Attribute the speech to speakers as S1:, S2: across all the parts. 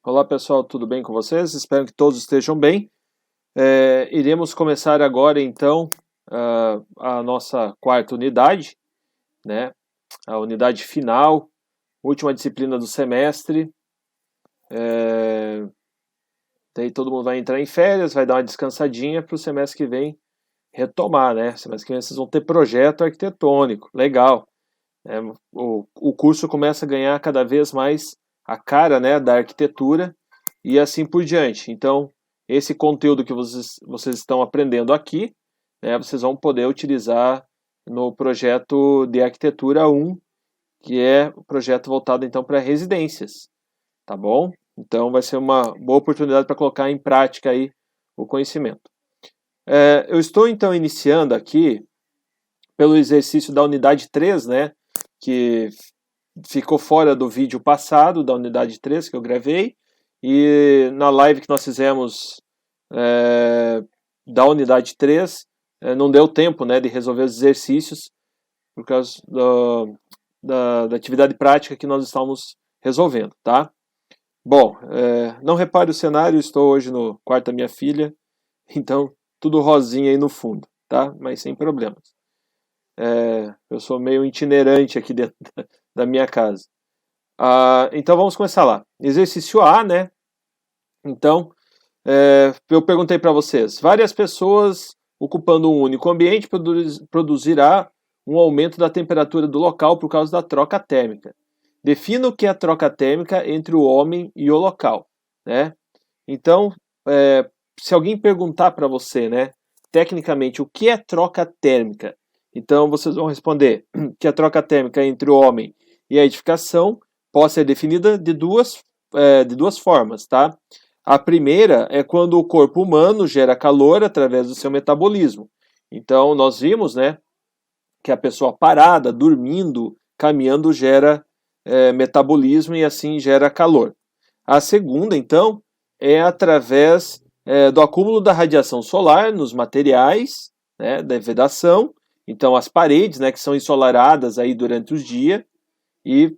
S1: Olá pessoal, tudo bem com vocês? Espero que todos estejam bem. Iremos começar agora então a nossa quarta unidade, né? A unidade final, última disciplina do semestre. Daí todo mundo vai entrar em férias, vai dar uma descansadinha para o semestre que vem retomar, né? Semestre que vem vocês vão ter projeto arquitetônico, legal. O curso começa a ganhar cada vez mais a cara, né, da arquitetura e assim por diante. Então, esse conteúdo que vocês estão aprendendo aqui, né, vocês vão poder utilizar no projeto de arquitetura 1, que é o projeto voltado então para residências, tá bom? Então vai ser uma boa oportunidade para colocar em prática aí o conhecimento. Eu estou então iniciando aqui pelo exercício da unidade 3, né, que ficou fora do vídeo passado, da unidade 3 que eu gravei, e na live que nós fizemos da unidade 3, não deu tempo, né, de resolver os exercícios por causa da atividade prática que nós estamos resolvendo, tá? Bom, não repare o cenário, estou hoje no quarto da minha filha, então tudo rosinha aí no fundo, tá? Mas sem problemas. Eu sou meio itinerante aqui dentro da minha casa. Então vamos começar lá. Exercício A, né? Então, eu perguntei para vocês, várias pessoas ocupando um único ambiente produzirá um aumento da temperatura do local por causa da troca térmica. Defina o que é a troca térmica entre o homem e o local, né? Então, se alguém perguntar para você, né, tecnicamente, o que é troca térmica? Então, vocês vão responder que a troca térmica entre o homem e a edificação pode ser definida de duas formas, tá? A primeira é quando o corpo humano gera calor através do seu metabolismo. Então, nós vimos, né, que a pessoa parada, dormindo, caminhando, gera metabolismo e assim gera calor. A segunda, então, é através do acúmulo da radiação solar nos materiais, né, da vedação. Então, as paredes, né, que são ensolaradas aí durante o dia, e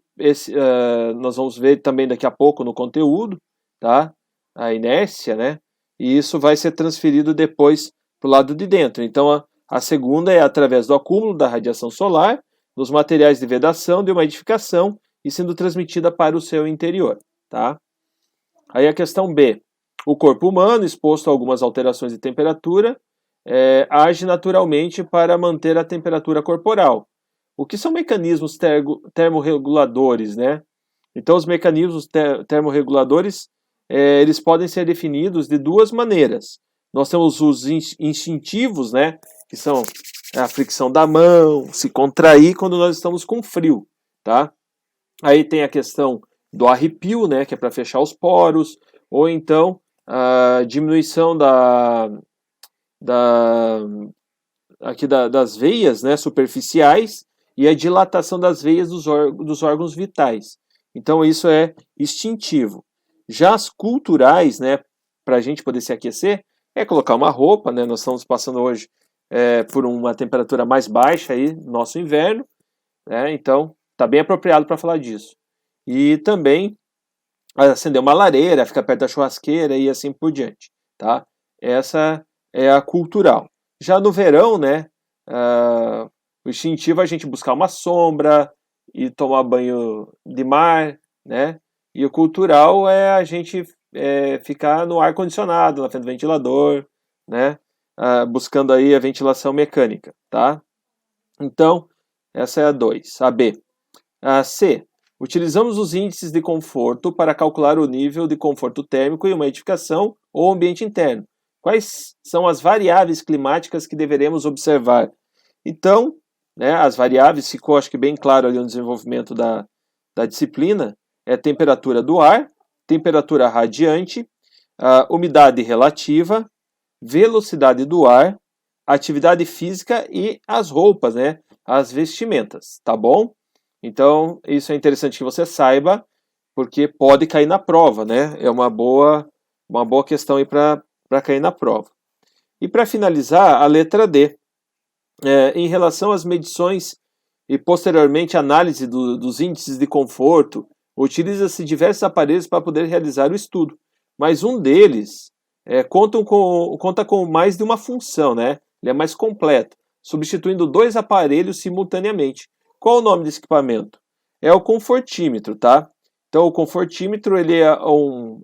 S1: nós vamos ver também daqui a pouco no conteúdo, tá? A inércia, né? E isso vai ser transferido depois para o lado de dentro. Então, a segunda é através do acúmulo da radiação solar nos materiais de vedação de uma edificação e sendo transmitida para o seu interior, tá? Aí a questão B. O corpo humano, exposto a algumas alterações de temperatura, age naturalmente para manter a temperatura corporal. O que são mecanismos termorreguladores, né? Então, os mecanismos termorreguladores, eles podem ser definidos de duas maneiras. Nós temos os instintivos, né? Que são a fricção da mão, se contrair quando nós estamos com frio, tá? Aí tem a questão do arrepio, né? Que é para fechar os poros, ou então a diminuição das veias, né, superficiais, e a dilatação das veias dos órgãos vitais. Então isso é instintivo. Já as culturais, né, para a gente poder se aquecer, é colocar uma roupa, né, nós estamos passando hoje por uma temperatura mais baixa aí, no nosso inverno, né, então está bem apropriado para falar disso. E também acender uma lareira, ficar perto da churrasqueira e assim por diante, tá? Essa é a cultural. Já no verão, né, o instintivo é a gente buscar uma sombra e tomar banho de mar, né? E o cultural é a gente ficar no ar condicionado, na frente do ventilador, né? Buscando aí a ventilação mecânica, tá? Então, essa é a 2, a B. A C. Utilizamos os índices de conforto para calcular o nível de conforto térmico em uma edificação ou ambiente interno. Quais são as variáveis climáticas que deveremos observar? Então, né, as variáveis, ficou acho que bem claro ali no desenvolvimento da disciplina, é temperatura do ar, temperatura radiante, umidade relativa, velocidade do ar, atividade física e as roupas, né, as vestimentas, tá bom? Então, isso é interessante que você saiba, porque pode cair na prova, né? É uma boa questão aí para cair na prova. E para finalizar, a letra D. Em relação às medições e posteriormente análise dos índices de conforto utiliza-se diversos aparelhos para poder realizar o estudo, mas um deles conta com mais de uma função, né? Ele é mais completo, substituindo 2 aparelhos simultaneamente. Qual o nome desse equipamento? É o confortímetro, tá? Então o confortímetro ele é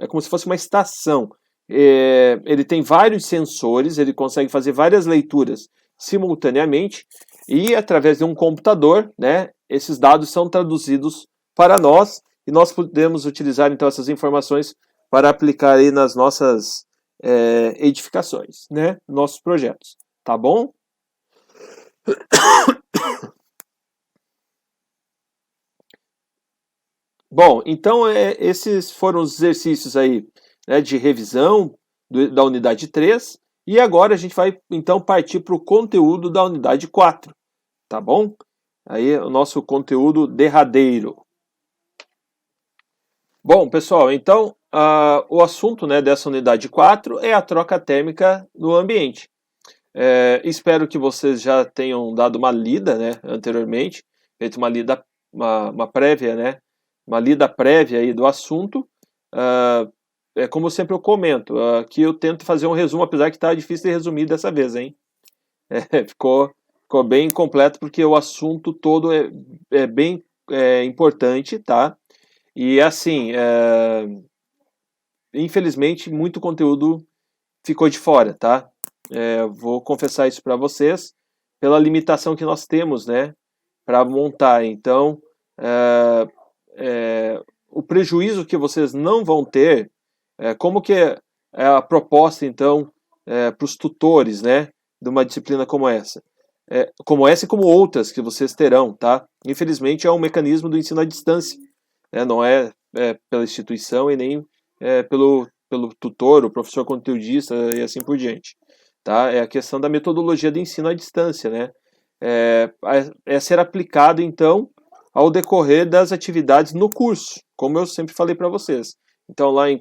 S1: como se fosse uma estação. Ele tem vários sensores, ele consegue fazer várias leituras simultaneamente e através de um computador, né, esses dados são traduzidos para nós e nós podemos utilizar então essas informações para aplicar aí nas nossas edificações, né, nossos projetos, tá bom? Bom, então esses foram os exercícios aí, né, de revisão da unidade 3 e agora a gente vai então partir para o conteúdo da unidade 4, tá bom? Aí o nosso conteúdo derradeiro. Bom, pessoal, então o assunto, né, dessa unidade 4 é a troca térmica no ambiente. Espero que vocês já tenham dado uma lida, né, anteriormente, feito uma lida, uma prévia, né, uma lida prévia aí do assunto. Como sempre eu comento, que eu tento fazer um resumo, apesar que está difícil de resumir dessa vez, hein? Ficou bem completo porque o assunto todo é bem importante, tá? E assim, infelizmente, muito conteúdo ficou de fora, tá? Vou confessar isso para vocês, pela limitação que nós temos, né, para montar. Então, o prejuízo que vocês não vão ter, como que é a proposta, então, para os tutores, né, de uma disciplina como essa? Como essa e como outras que vocês terão, tá? Infelizmente, é um mecanismo do ensino à distância, né? Não é pela instituição e nem pelo tutor, o professor conteudista e assim por diante. Tá? É a questão da metodologia de ensino à distância, né? É ser aplicado, então, ao decorrer das atividades no curso, como eu sempre falei para vocês. Então, lá em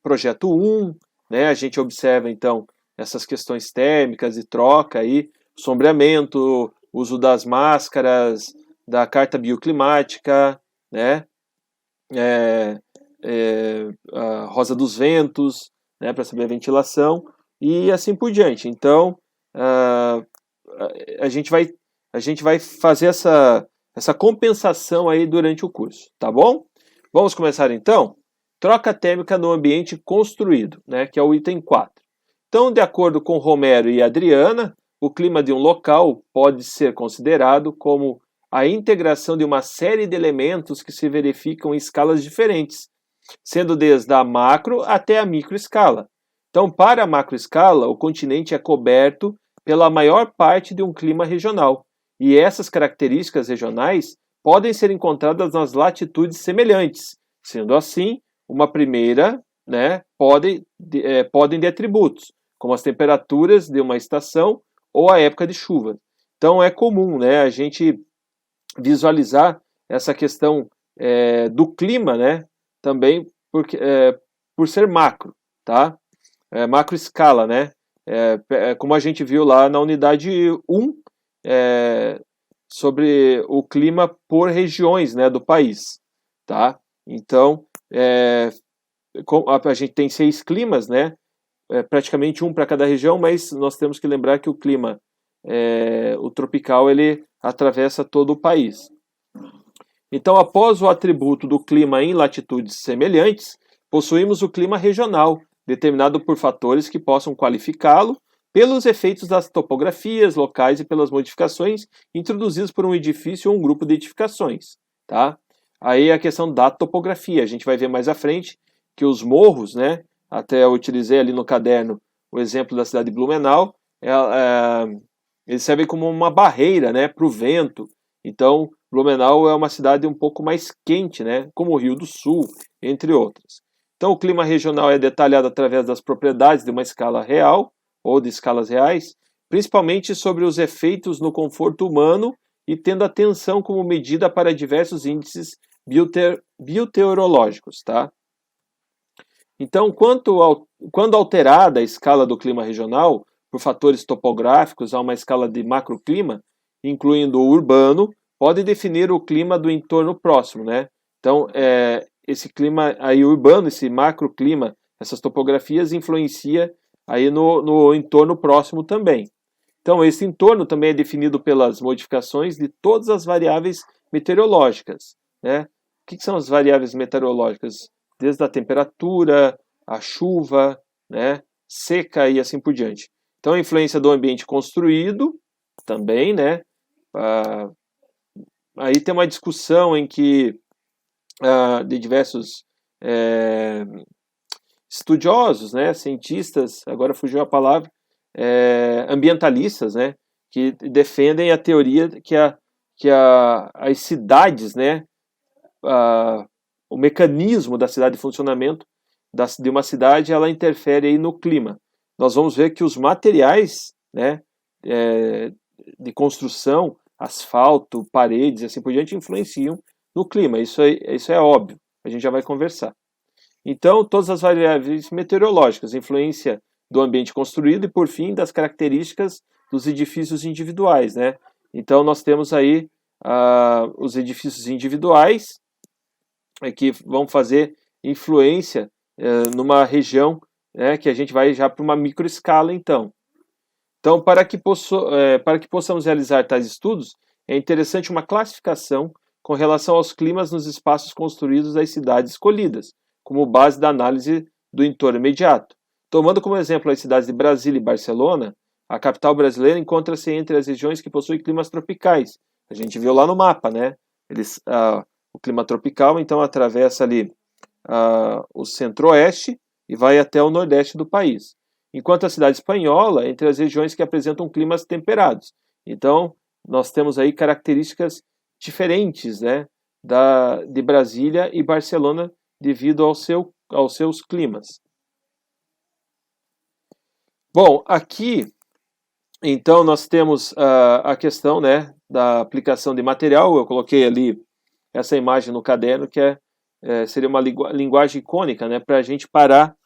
S1: projeto 1, né, a gente observa, então, essas questões térmicas e troca aí, sombreamento, uso das máscaras, da carta bioclimática, né? A rosa dos ventos, né, para saber a ventilação e assim por diante. Então, a gente vai fazer essa compensação aí durante o curso, tá bom? Vamos começar então? Troca térmica no ambiente construído, né, que é o item 4. Então, de acordo com Romero e Adriana, o clima de um local pode ser considerado como a integração de uma série de elementos que se verificam em escalas diferentes, sendo desde a macro até a microescala. Então, para a macroescala, o continente é coberto pela maior parte de um clima regional, e essas características regionais podem ser encontradas nas latitudes semelhantes. Sendo assim, uma primeira, né, podem de atributos, como as temperaturas de uma estação ou a época de chuva. Então é comum, né, a gente visualizar essa questão do clima, né, também por ser macro, tá? Macro escala, né? Como a gente viu lá na unidade 1, sobre o clima por regiões, né, do país, tá? Então, a gente tem 6 climas, né? Praticamente um para cada região, mas nós temos que lembrar que o clima, o tropical, ele atravessa todo o país. Então, após o atributo do clima em latitudes semelhantes, possuímos o clima regional, determinado por fatores que possam qualificá-lo pelos efeitos das topografias locais e pelas modificações introduzidas por um edifício ou um grupo de edificações, tá? Aí a questão da topografia, a gente vai ver mais à frente que os morros, né, até eu utilizei ali no caderno o exemplo da cidade de Blumenau, eles servem como uma barreira, né, para o vento. Então, Blumenau é uma cidade um pouco mais quente, né, como o Rio do Sul, entre outras. Então, o clima regional é detalhado através das propriedades de uma escala real, ou de escalas reais, principalmente sobre os efeitos no conforto humano e tendo atenção como medida para diversos índices bioteorológicos, tá? Então, quando alterada a escala do clima regional por fatores topográficos a uma escala de macroclima, incluindo o urbano, pode definir o clima do entorno próximo, né? Então, esse clima aí urbano, esse macroclima, essas topografias influencia aí no entorno próximo também. Então, esse entorno também é definido pelas modificações de todas as variáveis meteorológicas, né? O que são as variáveis meteorológicas? Desde a temperatura, a chuva, né? Seca e assim por diante. Então, a influência do ambiente construído também, né? Aí tem uma discussão em que de diversos estudiosos, né, cientistas, agora fugiu a palavra, ambientalistas, né, que defendem a teoria que as cidades, né, o mecanismo da cidade de funcionamento de uma cidade, ela interfere aí no clima. Nós vamos ver que os materiais, né, de construção, asfalto, paredes, assim por diante, influenciam no clima. Isso é óbvio, a gente já vai conversar. Então, todas as variáveis meteorológicas, influência do ambiente construído e, por fim, das características dos edifícios individuais, né? Então, nós temos aí os edifícios individuais que vão fazer influência numa região, né, que a gente vai já para uma microescala, então. Então, para que possamos realizar tais estudos, é interessante uma classificação com relação aos climas nos espaços construídos das cidades escolhidas, como base da análise do entorno imediato. Tomando como exemplo as cidades de Brasília e Barcelona, a capital brasileira encontra-se entre as regiões que possuem climas tropicais. A gente viu lá no mapa, né? O clima tropical, então, atravessa ali o centro-oeste e vai até o nordeste do país. Enquanto a cidade espanhola, entre as regiões que apresentam climas temperados. Então, nós temos aí características diferentes, né, de Brasília e Barcelona devido aos seus climas. Bom, aqui, então, nós temos a questão, né, da aplicação de material. Eu coloquei ali essa imagem no caderno, que seria uma linguagem icônica, né, para a gente parar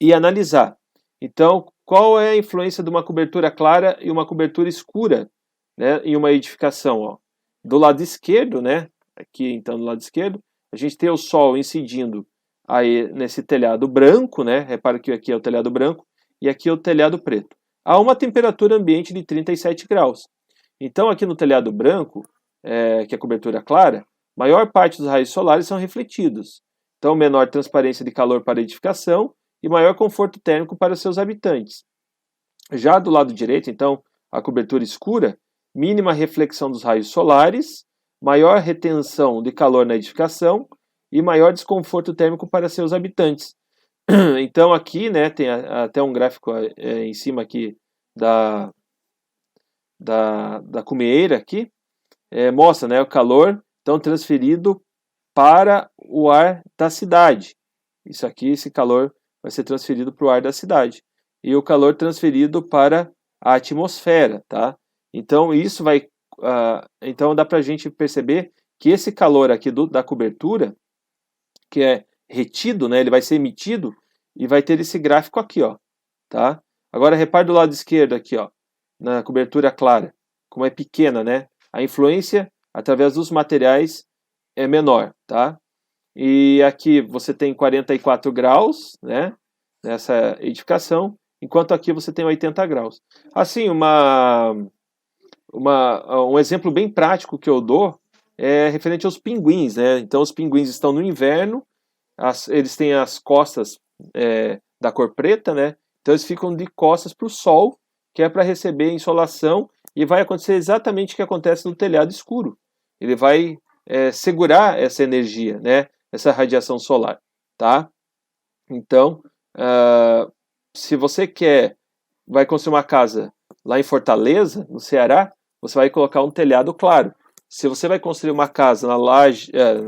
S1: e analisar. Então, qual é a influência de uma cobertura clara e uma cobertura escura, né, em uma edificação? Ó? Do lado esquerdo, né, aqui então do lado esquerdo, a gente tem o sol incidindo aí nesse telhado branco, né, repara que aqui é o telhado branco e aqui é o telhado preto. Há uma temperatura ambiente de 37 graus. Então, aqui no telhado branco, que é a cobertura clara, maior parte dos raios solares são refletidos. Então, menor transparência de calor para a edificação e maior conforto térmico para seus habitantes. Já do lado direito, então, a cobertura escura, mínima reflexão dos raios solares, maior retenção de calor na edificação e maior desconforto térmico para seus habitantes. Então aqui, né, tem até um gráfico em cima aqui da cumeeira aqui, mostra, né, o calor então transferido para o ar da cidade. Isso aqui, esse calor vai ser transferido para o ar da cidade. E o calor transferido para a atmosfera, tá? Então isso vai, então dá para a gente perceber que esse calor aqui da cobertura, que é retido, né, ele vai ser emitido e vai ter esse gráfico aqui, ó, tá? Agora repare do lado esquerdo aqui, ó, na cobertura clara, como é pequena, né? A influência através dos materiais é menor, tá? E aqui você tem 44 graus, né, nessa edificação, enquanto aqui você tem 80 graus. Assim, um exemplo bem prático que eu dou é referente aos pinguins, né? Então, os pinguins estão no inverno, eles têm as costas da cor preta, né? Então, eles ficam de costas para o sol, que é para receber insolação, e vai acontecer exatamente o que acontece no telhado escuro. Ele vai segurar essa energia, né? Essa radiação solar, tá? Então, se você vai construir uma casa lá em Fortaleza, no Ceará, você vai colocar um telhado claro. Se você vai construir uma casa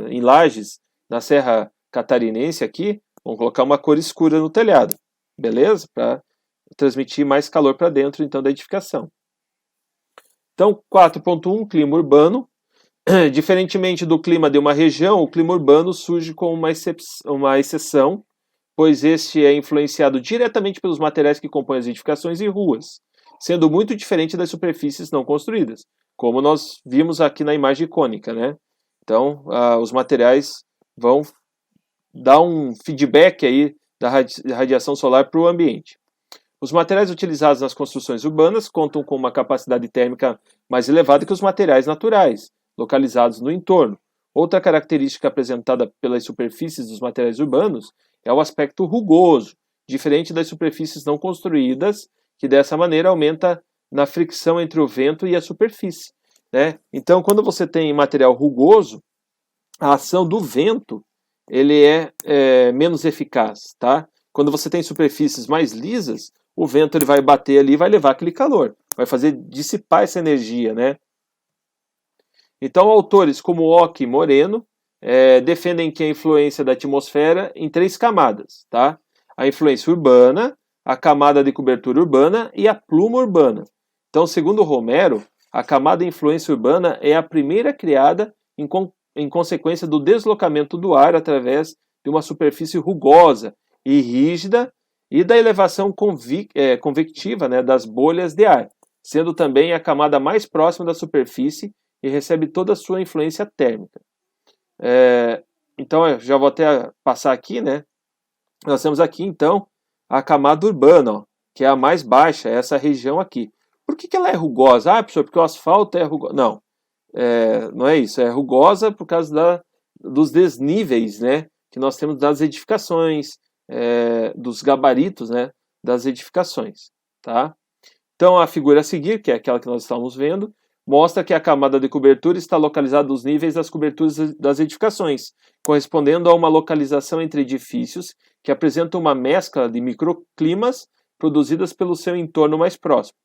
S1: em Lages, na Serra Catarinense aqui, vamos colocar uma cor escura no telhado, beleza? Para transmitir mais calor para dentro, então, da edificação. Então, 4.1, clima urbano. Diferentemente do clima de uma região, o clima urbano surge como uma exceção, pois este é influenciado diretamente pelos materiais que compõem as edificações e ruas, sendo muito diferente das superfícies não construídas, como nós vimos aqui na imagem icônica, né? Então, os materiais vão dar um feedback aí da radiação solar para o ambiente. Os materiais utilizados nas construções urbanas contam com uma capacidade térmica mais elevada que os materiais naturais, localizados no entorno. Outra característica apresentada pelas superfícies dos materiais urbanos é o aspecto rugoso, diferente das superfícies não construídas, que dessa maneira aumenta na fricção entre o vento e a superfície, né? Então, quando você tem material rugoso, a ação do vento ele é menos eficaz, tá? Quando você tem superfícies mais lisas, o vento ele vai bater ali e vai levar aquele calor, vai fazer dissipar essa energia, né? Então, autores como Ock e Moreno defendem que a influência da atmosfera em 3 camadas, tá? A influência urbana, a camada de cobertura urbana e a pluma urbana. Então, segundo Romero, a camada de influência urbana é a primeira criada em consequência do deslocamento do ar através de uma superfície rugosa e rígida e da elevação convectiva, né, das bolhas de ar, sendo também a camada mais próxima da superfície e recebe toda a sua influência térmica. Então, eu já vou até passar aqui, né? Nós temos aqui, então, a camada urbana, ó, que é a mais baixa, essa região aqui. Por que ela é rugosa? Ah, professor, porque o asfalto é rugoso. Não, não é isso. É rugosa por causa dos desníveis, né, que nós temos das edificações, dos gabaritos, né, das edificações. Tá? Então, a figura a seguir, que é aquela que nós estamos vendo, mostra que a camada de cobertura está localizada nos níveis das coberturas das edificações, correspondendo a uma localização entre edifícios que apresentam uma mescla de microclimas produzidas pelo seu entorno mais próximo.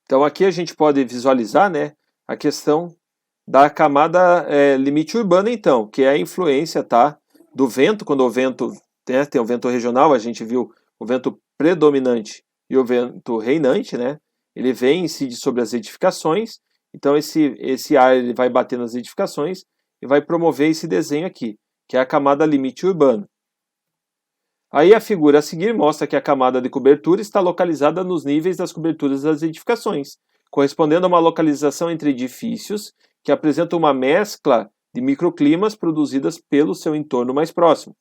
S1: Então aqui a gente pode visualizar, né, a questão da camada limite urbana, então, que é a influência, tá, do vento. Quando o vento tem o vento regional, a gente viu o vento predominante e o vento reinante, né? Ele vem e incide sobre as edificações, então esse ar ele vai bater nas edificações e vai promover esse desenho aqui, que é a camada limite urbana. Aí a figura a seguir mostra que a camada de cobertura está localizada nos níveis das coberturas das edificações, correspondendo a uma localização entre edifícios que apresentam uma mescla de microclimas produzidas pelo seu entorno mais próximo.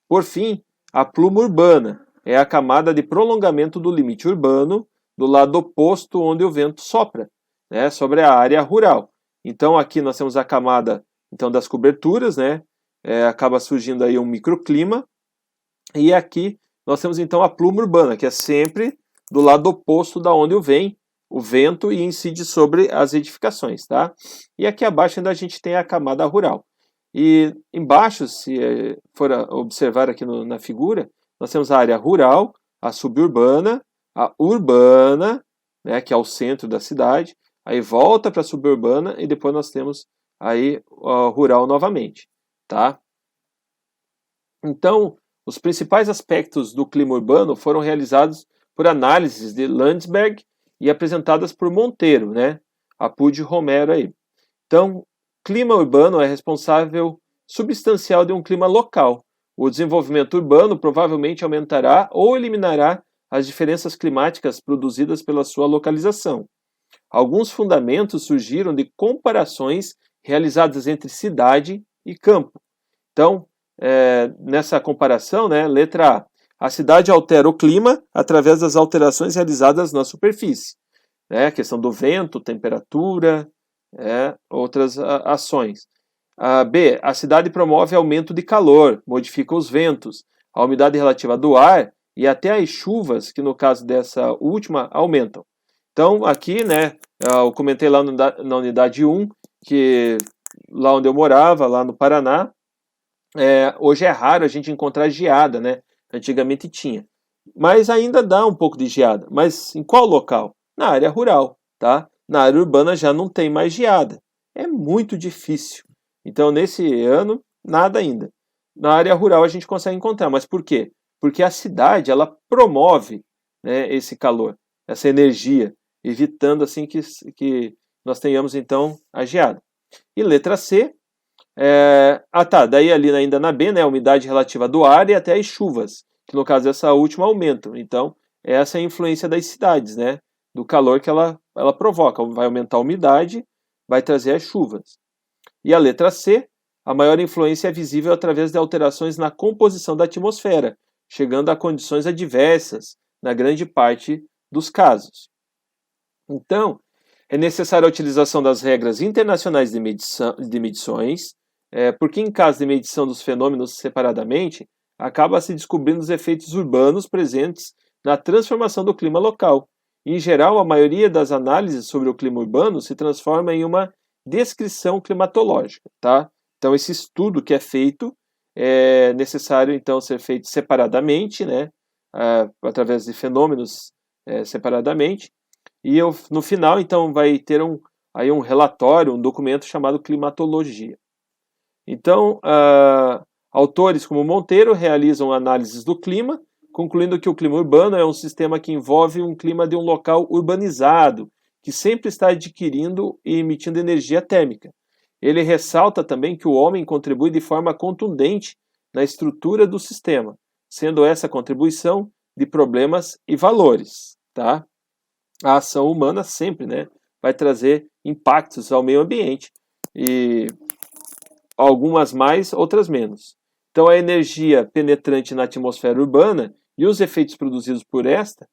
S1: Por fim, a pluma urbana é a camada de prolongamento do limite urbano do lado oposto onde o vento sopra, né, sobre a área rural. Então aqui nós temos a camada então, das coberturas, né, acaba surgindo aí um microclima, e aqui nós temos então a pluma urbana, que é sempre do lado oposto da onde vem o vento e incide sobre as edificações, tá? E aqui abaixo ainda a gente tem a camada rural. E embaixo, se for observar aqui na figura, nós temos a área rural, a suburbana, a urbana, né, que é o centro da cidade, aí volta para a suburbana e depois nós temos aí a rural novamente, tá? Então, os principais aspectos do clima urbano foram realizados por análises de Landsberg e apresentadas por Monteiro, né? Apud Romero aí. Então, clima urbano é responsável substancial de um clima local. O desenvolvimento urbano provavelmente aumentará ou eliminará as diferenças climáticas produzidas pela sua localização. Alguns fundamentos surgiram de comparações realizadas entre cidade e campo. Então, nessa comparação, né, letra A cidade altera o clima através das alterações realizadas na superfície. A questão do vento, temperatura, outras ações. B, a cidade promove aumento de calor, modifica os ventos, a umidade relativa do ar e até as chuvas, que no caso dessa última, aumentam. Então, aqui, né, eu comentei lá na unidade 1, que lá onde eu morava, lá no Paraná, hoje é raro a gente encontrar geada, né? Antigamente tinha. Mas ainda dá um pouco de geada. Mas em qual local? Na área rural, tá? Na área urbana já não tem mais geada. É muito difícil. Então, nesse ano, nada ainda. Na área rural a gente consegue encontrar. Mas por quê? Porque a cidade, ela promove, né, esse calor, essa energia, evitando assim que nós tenhamos, então, a geada. E letra C, daí ali ainda na B, né, a umidade relativa do ar e até as chuvas, que no caso essa última aumentam. Então, essa é a influência das cidades, né, do calor que ela provoca. Vai aumentar a umidade, vai trazer as chuvas. E a letra C, a maior influência é visível através de alterações na composição da atmosfera, chegando a condições adversas na grande parte dos casos. Então, é necessária a utilização das regras internacionais de medições, porque em caso de medição dos fenômenos separadamente, acaba se descobrindo os efeitos urbanos presentes na transformação do clima local. Em geral, a maioria das análises sobre o clima urbano se transforma em uma descrição climatológica, tá? Então, esse estudo que é feito é necessário, então, ser feito separadamente, né? Através de fenômenos separadamente. E no final, então, vai ter aí um relatório, um documento chamado climatologia. Então, autores como Monteiro realizam análises do clima, concluindo que o clima urbano é um sistema que envolve um clima de um local urbanizado, que sempre está adquirindo e emitindo energia térmica. Ele ressalta também que o homem contribui de forma contundente na estrutura do sistema, sendo essa contribuição de problemas e valores, tá? A ação humana sempre, né, vai trazer impactos ao meio ambiente, e algumas mais, outras menos. Então, a energia penetrante na atmosfera urbana e os efeitos produzidos por esta,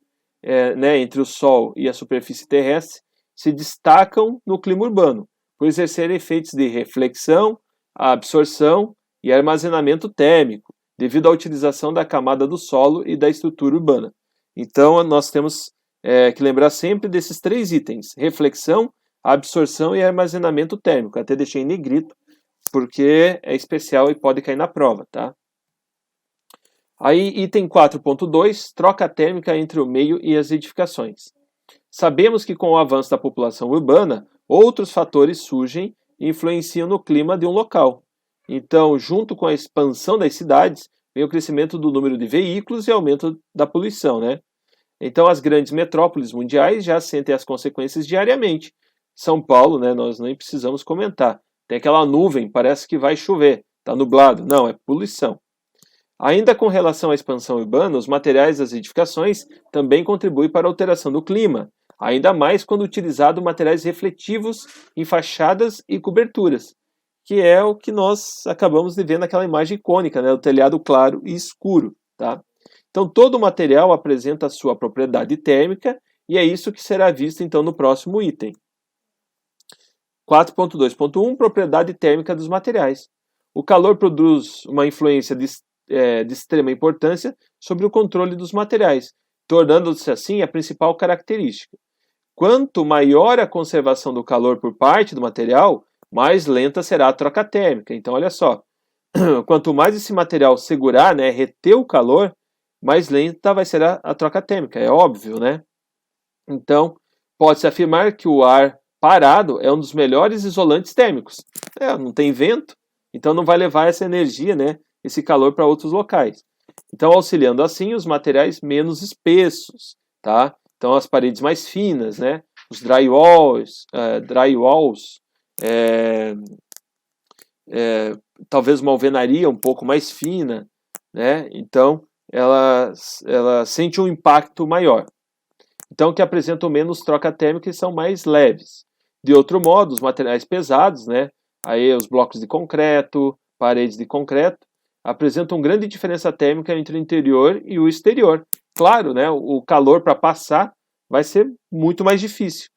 S1: né, entre o Sol e a superfície terrestre, se destacam no clima urbano, por exercerem efeitos de reflexão, absorção e armazenamento térmico, devido à utilização da camada do solo e da estrutura urbana. Então, nós temos que lembrar sempre desses 3 itens: reflexão, absorção e armazenamento térmico. Até deixei em negrito, porque é especial e pode cair na prova, tá? Aí, item 4.2, troca térmica entre o meio e as edificações. Sabemos que com o avanço da população urbana, outros fatores surgem e influenciam no clima de um local. Então, junto com a expansão das cidades, vem o crescimento do número de veículos e aumento da poluição, né? Então, as grandes metrópoles mundiais já sentem as consequências diariamente. São Paulo, né, nós nem precisamos comentar. Tem aquela nuvem, parece que vai chover, está nublado. Não, é poluição. Ainda com relação à expansão urbana, os materiais das edificações também contribuem para a alteração do clima, ainda mais quando utilizado materiais refletivos em fachadas e coberturas, que é o que nós acabamos de ver naquela imagem icônica, né, do telhado claro e escuro, tá? Então, todo o material apresenta a sua propriedade térmica e é isso que será visto, então, no próximo item. 4.2.1, propriedade térmica dos materiais. O calor produz uma influência de extrema importância sobre o controle dos materiais, tornando-se assim a principal característica. Quanto maior a conservação do calor por parte do material, mais lenta será a troca térmica. Então, olha só, quanto mais esse material segurar, né, reter o calor, mais lenta vai ser a troca térmica, é óbvio, né? Então, pode-se afirmar que o ar parado é um dos melhores isolantes térmicos. Não tem vento, então não vai levar essa energia, né, esse calor para outros locais. Então, auxiliando assim os materiais menos espessos, tá? Então, as paredes mais finas, né? Os drywalls, talvez uma alvenaria um pouco mais fina, né? Então, ela sente um impacto maior. Então, que apresentam menos troca térmica e são mais leves. De outro modo, os materiais pesados, né? Aí os blocos de concreto, paredes de concreto, apresentam grande diferença térmica entre o interior e o exterior. Claro, né? O calor para passar vai ser muito mais difícil.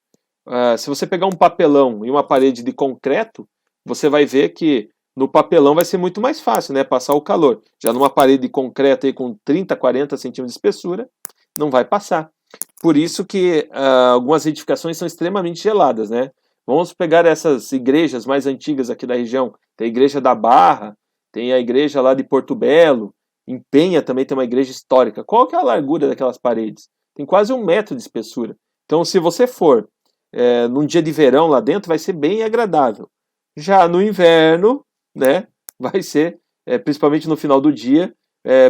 S1: Se você pegar um papelão e uma parede de concreto, você vai ver que no papelão vai ser muito mais fácil, né, passar o calor. Já numa parede de concreto aí com 30, 40 centímetros de espessura, não vai passar. Por isso que algumas edificações são extremamente geladas, né? Vamos pegar essas igrejas mais antigas aqui da região. Tem a igreja da Barra, tem a igreja lá de Porto Belo, em Penha também tem uma igreja histórica. Qual que é a largura daquelas paredes? Tem quase 1 metro de espessura. Então, se você for num dia de verão lá dentro, vai ser bem agradável. Já no inverno, né, vai ser, principalmente no final do dia,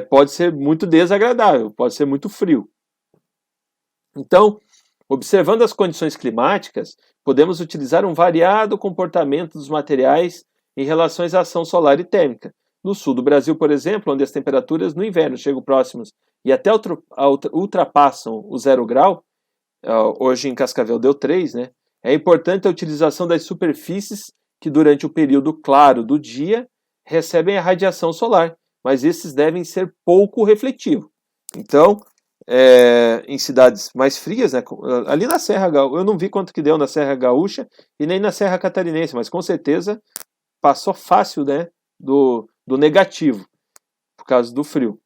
S1: pode ser muito desagradável, pode ser muito frio. Então, observando as condições climáticas, podemos utilizar um variado comportamento dos materiais em relação à ação solar e térmica. No sul do Brasil, por exemplo, onde as temperaturas no inverno chegam próximos e até ultrapassam o 0 grau, hoje em Cascavel deu 3, né? É importante a utilização das superfícies que durante o período claro do dia recebem a radiação solar, mas esses devem ser pouco refletivos. Então, em cidades mais frias, né, ali na Serra Gaúcha, eu não vi quanto que deu na Serra Gaúcha e nem na Serra Catarinense, mas com certeza passou fácil, né, do negativo, por causa do frio.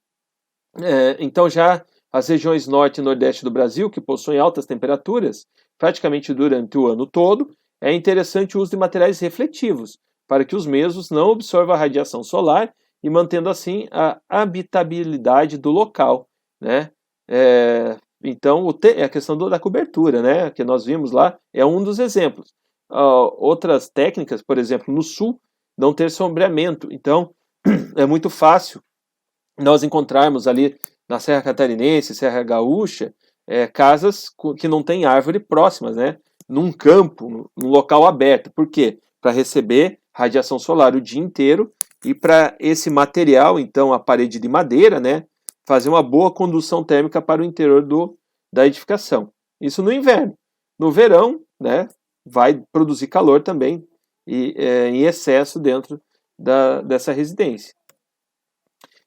S1: Então já as regiões norte e nordeste do Brasil, que possuem altas temperaturas, praticamente durante o ano todo, é interessante o uso de materiais refletivos, para que os mesmos não absorvam a radiação solar e mantendo assim a habitabilidade do local, né? Então, a questão da cobertura, né, que nós vimos lá, é um dos exemplos. Outras técnicas, por exemplo, no sul, não ter sombreamento. Então, é muito fácil nós encontrarmos ali na Serra Catarinense, Serra Gaúcha, casas que não têm árvore próximas, né? Num campo, num local aberto. Por quê? Para receber radiação solar o dia inteiro e para esse material, então a parede de madeira, né, fazer uma boa condução térmica para o interior da edificação. Isso no inverno. No verão, né, vai produzir calor também em excesso dentro dessa residência.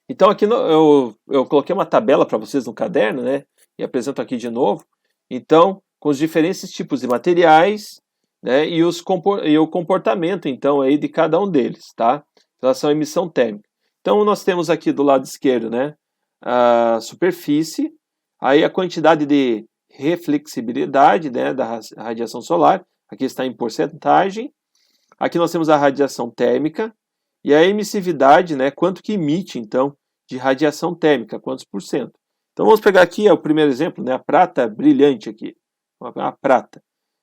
S1: Então aqui eu coloquei uma tabela para vocês no caderno, né? E apresento aqui de novo. Então, com os diferentes tipos de materiais, né? E o comportamento, então, aí de cada um deles, tá? Em relação à emissão térmica. Então, nós temos aqui do lado esquerdo, né? A superfície, aí a quantidade de reflexibilidade, né? Da radiação solar. Aqui está em porcentagem. Aqui nós temos a radiação térmica. E a emissividade, né, quanto que emite, então, de radiação térmica, quantos por cento. Então, vamos pegar aqui o primeiro exemplo, né, a prata brilhante aqui, a prata.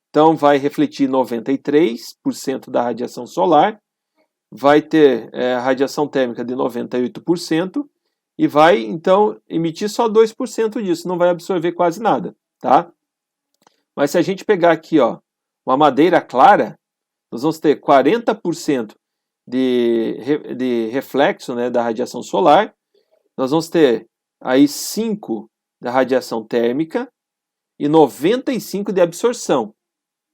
S1: Então, vai refletir 93% da radiação solar, vai ter a radiação térmica de 98% e vai, então, emitir só 2% disso, não vai absorver quase nada, tá? Mas se a gente pegar aqui, ó, uma madeira clara, nós vamos ter 40% de reflexo, né, da radiação solar, nós vamos ter aí 5 da radiação térmica e 95 de absorção.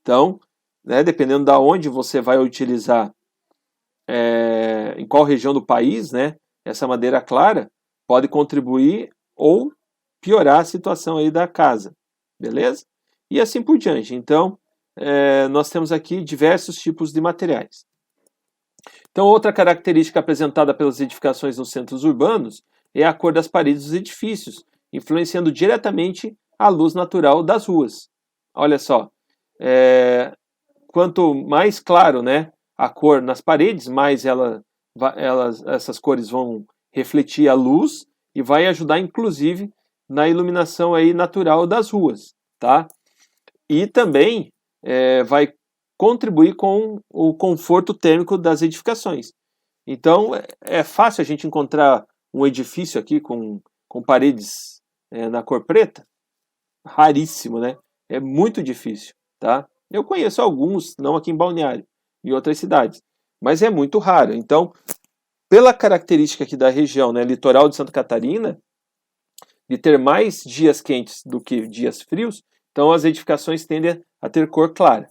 S1: Então, né, dependendo da onde você vai utilizar, em qual região do país, né, essa madeira clara pode contribuir ou piorar a situação aí da casa, beleza? E assim por diante. Então, nós temos aqui diversos tipos de materiais. Então, outra característica apresentada pelas edificações nos centros urbanos é a cor das paredes dos edifícios, influenciando diretamente a luz natural das ruas. Olha só, quanto mais claro, né, a cor nas paredes, mais essas cores vão refletir a luz e vai ajudar, inclusive, na iluminação aí natural das ruas, tá? E também vai contribuir com o conforto térmico das edificações. Então, é fácil a gente encontrar um edifício aqui com paredes na cor preta? Raríssimo, né? É muito difícil, tá? Eu conheço alguns, não aqui em Balneário, em outras cidades, mas é muito raro. Então, pela característica aqui da região, né, litoral de Santa Catarina, de ter mais dias quentes do que dias frios, então as edificações tendem a ter cor clara.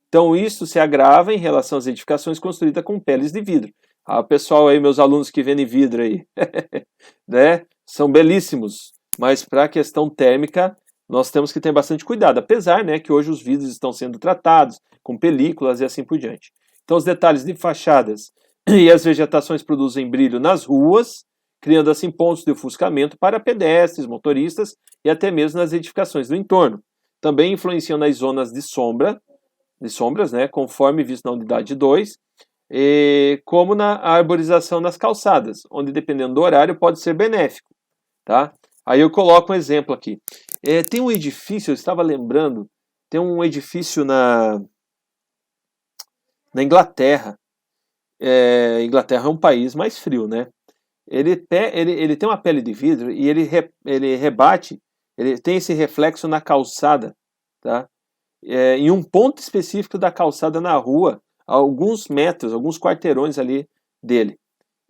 S1: Então, isso se agrava em relação às edificações construídas com peles de vidro. Pessoal aí, meus alunos que vendem vidro aí, né, são belíssimos, mas para a questão térmica, nós temos que ter bastante cuidado, apesar, né, que hoje os vidros estão sendo tratados com películas e assim por diante. Então, os detalhes de fachadas e as vegetações produzem brilho nas ruas, criando assim pontos de ofuscamento para pedestres, motoristas e até mesmo nas edificações do entorno. Também influenciam nas zonas de sombras, né, conforme visto na unidade 2, como na arborização nas calçadas, onde dependendo do horário pode ser benéfico, tá? Aí eu coloco um exemplo aqui. Tem um edifício, eu estava lembrando, tem um edifício na Inglaterra. Inglaterra é um país mais frio, né? Ele tem uma pele de vidro e ele rebate, ele tem esse reflexo na calçada, tá? Em um ponto específico da calçada na rua, a alguns metros, alguns quarteirões ali dele.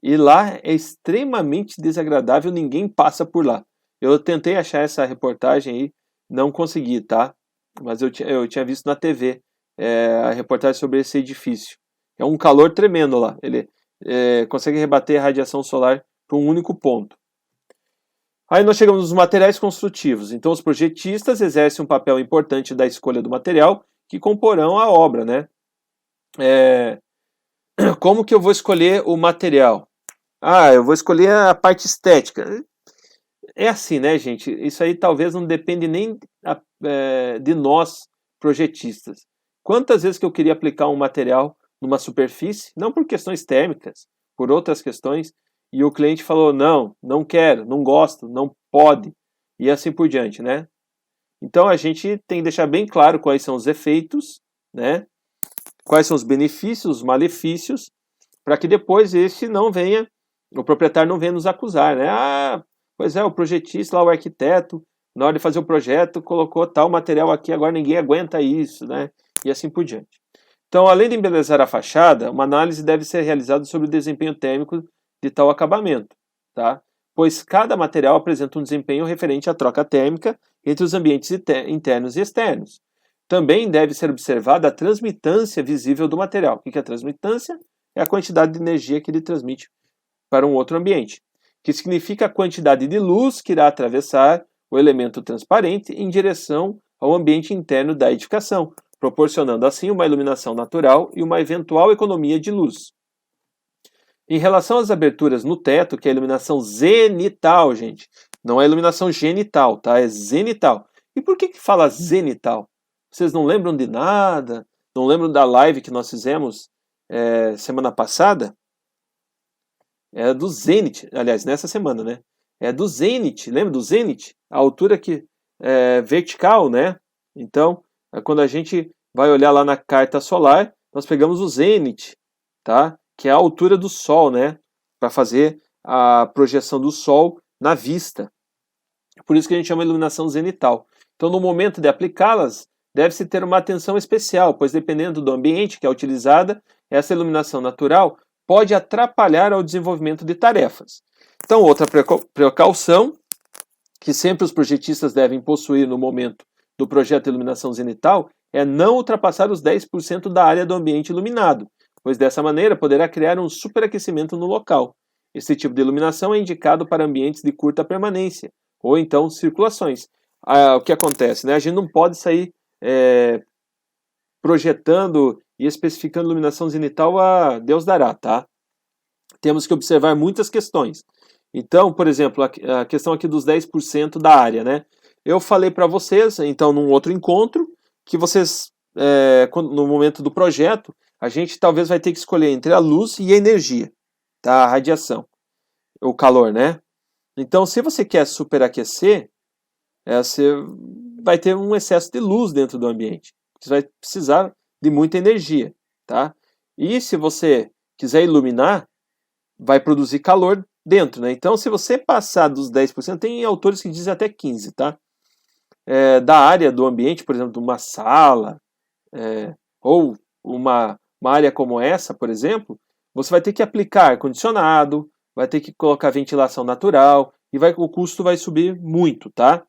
S1: E lá é extremamente desagradável, ninguém passa por lá. Eu tentei achar essa reportagem aí, não consegui, tá? Mas eu tinha visto na TV a reportagem sobre esse edifício. É um calor tremendo lá. consegue rebater a radiação solar para um único ponto. Aí nós chegamos nos materiais construtivos. Então os projetistas exercem um papel importante da escolha do material que comporão a obra, né? Como que eu vou escolher o material? Eu vou escolher a parte estética. É assim, né, gente? Isso aí talvez não depende nem de nós, projetistas. Quantas vezes que eu queria aplicar um material numa superfície, não por questões térmicas, por outras questões, e o cliente falou, não, não quero, não gosto, não pode, e assim por diante, né? Então a gente tem que deixar bem claro quais são os efeitos, né? Quais são os benefícios, os malefícios, para que depois o proprietário não venha nos acusar, né? Pois é, o projetista lá, o arquiteto, na hora de fazer o projeto, colocou tal material aqui, agora ninguém aguenta isso, né? E assim por diante. Então, além de embelezar a fachada, uma análise deve ser realizada sobre o desempenho térmico de tal acabamento, tá? Pois cada material apresenta um desempenho referente à troca térmica entre os ambientes internos e externos. Também deve ser observada a transmitância visível do material. O que é a transmitância? É a quantidade de energia que ele transmite para um outro ambiente, que significa a quantidade de luz que irá atravessar o elemento transparente em direção ao ambiente interno da edificação, proporcionando assim uma iluminação natural e uma eventual economia de luz. Em relação às aberturas no teto, que é a iluminação zenital, gente, não é iluminação genital, tá? É zenital. E por que fala zenital? Vocês não lembram de nada? Não lembram da live que nós fizemos semana passada? É do zênite, aliás, nessa semana, né? É do zênite, lembra do zênite? A altura que é vertical, né? Então, quando a gente vai olhar lá na carta solar, nós pegamos o zênite, tá? Que é a altura do Sol, né? Para fazer a projeção do Sol na vista. Por isso que a gente chama de iluminação zenital. Então, no momento de aplicá-las, deve-se ter uma atenção especial, pois dependendo do ambiente que é utilizada, essa iluminação natural pode atrapalhar ao desenvolvimento de tarefas. Então, outra precaução que sempre os projetistas devem possuir no momento do projeto de iluminação zenital é não ultrapassar os 10% da área do ambiente iluminado, pois dessa maneira poderá criar um superaquecimento no local. Esse tipo de iluminação é indicado para ambientes de curta permanência, ou então circulações. O que acontece? Né? A gente não pode sair projetando e especificando iluminação zenital a Deus dará, tá? Temos que observar muitas questões. Então, por exemplo, a questão aqui dos 10% da área, né? Eu falei para vocês, então, num outro encontro, que vocês, no momento do projeto, a gente talvez vai ter que escolher entre a luz e a energia, tá? A radiação, o calor, né? Então, se você quer superaquecer, você vai ter um excesso de luz dentro do ambiente. Você vai precisar de muita energia, tá? E se você quiser iluminar, vai produzir calor dentro, né? Então, se você passar dos 10%, tem autores que dizem até 15%, tá? Da área do ambiente, por exemplo, de uma sala, ou uma área como essa, por exemplo, você vai ter que aplicar ar-condicionado, vai ter que colocar ventilação natural, e o custo vai subir muito, tá?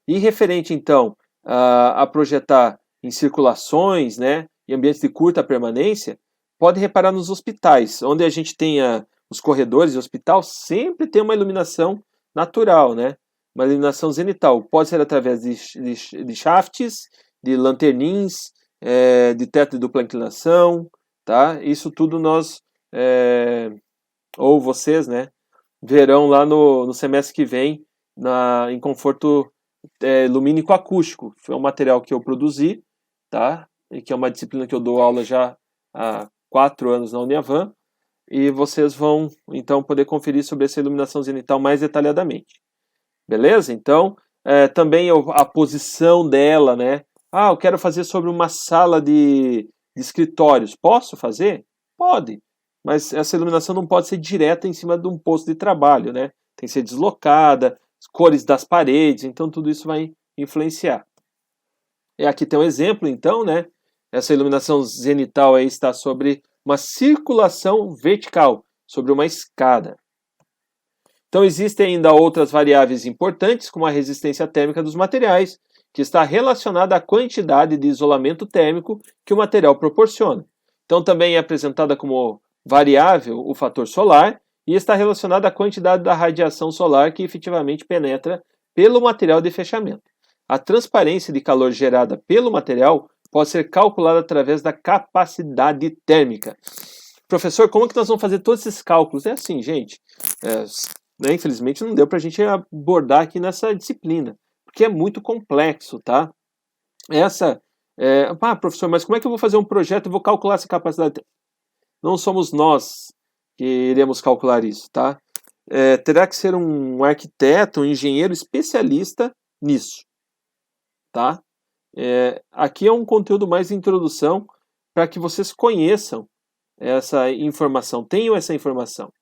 S1: E referente, então, a projetar em circulações, né, em ambientes de curta permanência, pode reparar nos hospitais, onde a gente tenha os corredores de hospital, sempre tem uma iluminação natural, né? Uma iluminação zenital. Pode ser através de shafts, de lanternins, de teto de dupla inclinação, tá? Isso tudo nós, ou vocês, né, verão lá no semestre que vem, em conforto lumínico acústico. Foi um material que eu produzi, tá? E que é uma disciplina que eu dou aula já há 4 anos na Uniavan, e vocês vão então poder conferir sobre essa iluminação zenital mais detalhadamente. Beleza? Então, também a posição dela, né? Eu quero fazer sobre uma sala de escritórios. Posso fazer? Pode. Mas essa iluminação não pode ser direta em cima de um posto de trabalho, né? Tem que ser deslocada, cores das paredes, então tudo isso vai influenciar. E aqui tem um exemplo, então, né? Essa iluminação zenital aí está sobre uma circulação vertical, sobre uma escada. Então existem ainda outras variáveis importantes, como a resistência térmica dos materiais, que está relacionada à quantidade de isolamento térmico que o material proporciona. Então também é apresentada como variável o fator solar e está relacionado à quantidade da radiação solar que efetivamente penetra pelo material de fechamento. A transparência de calor gerada pelo material pode ser calculada através da capacidade térmica. Professor, como é que nós vamos fazer todos esses cálculos? É assim, gente. Né, infelizmente não deu para a gente abordar aqui nessa disciplina, porque é muito complexo, tá? Professor, mas como é que eu vou fazer um projeto e vou calcular essa capacidade? Não somos nós que iremos calcular isso, tá? Terá que ser um arquiteto, um engenheiro especialista nisso, tá? Aqui é um conteúdo mais de introdução para que vocês conheçam essa informação, tenham essa informação.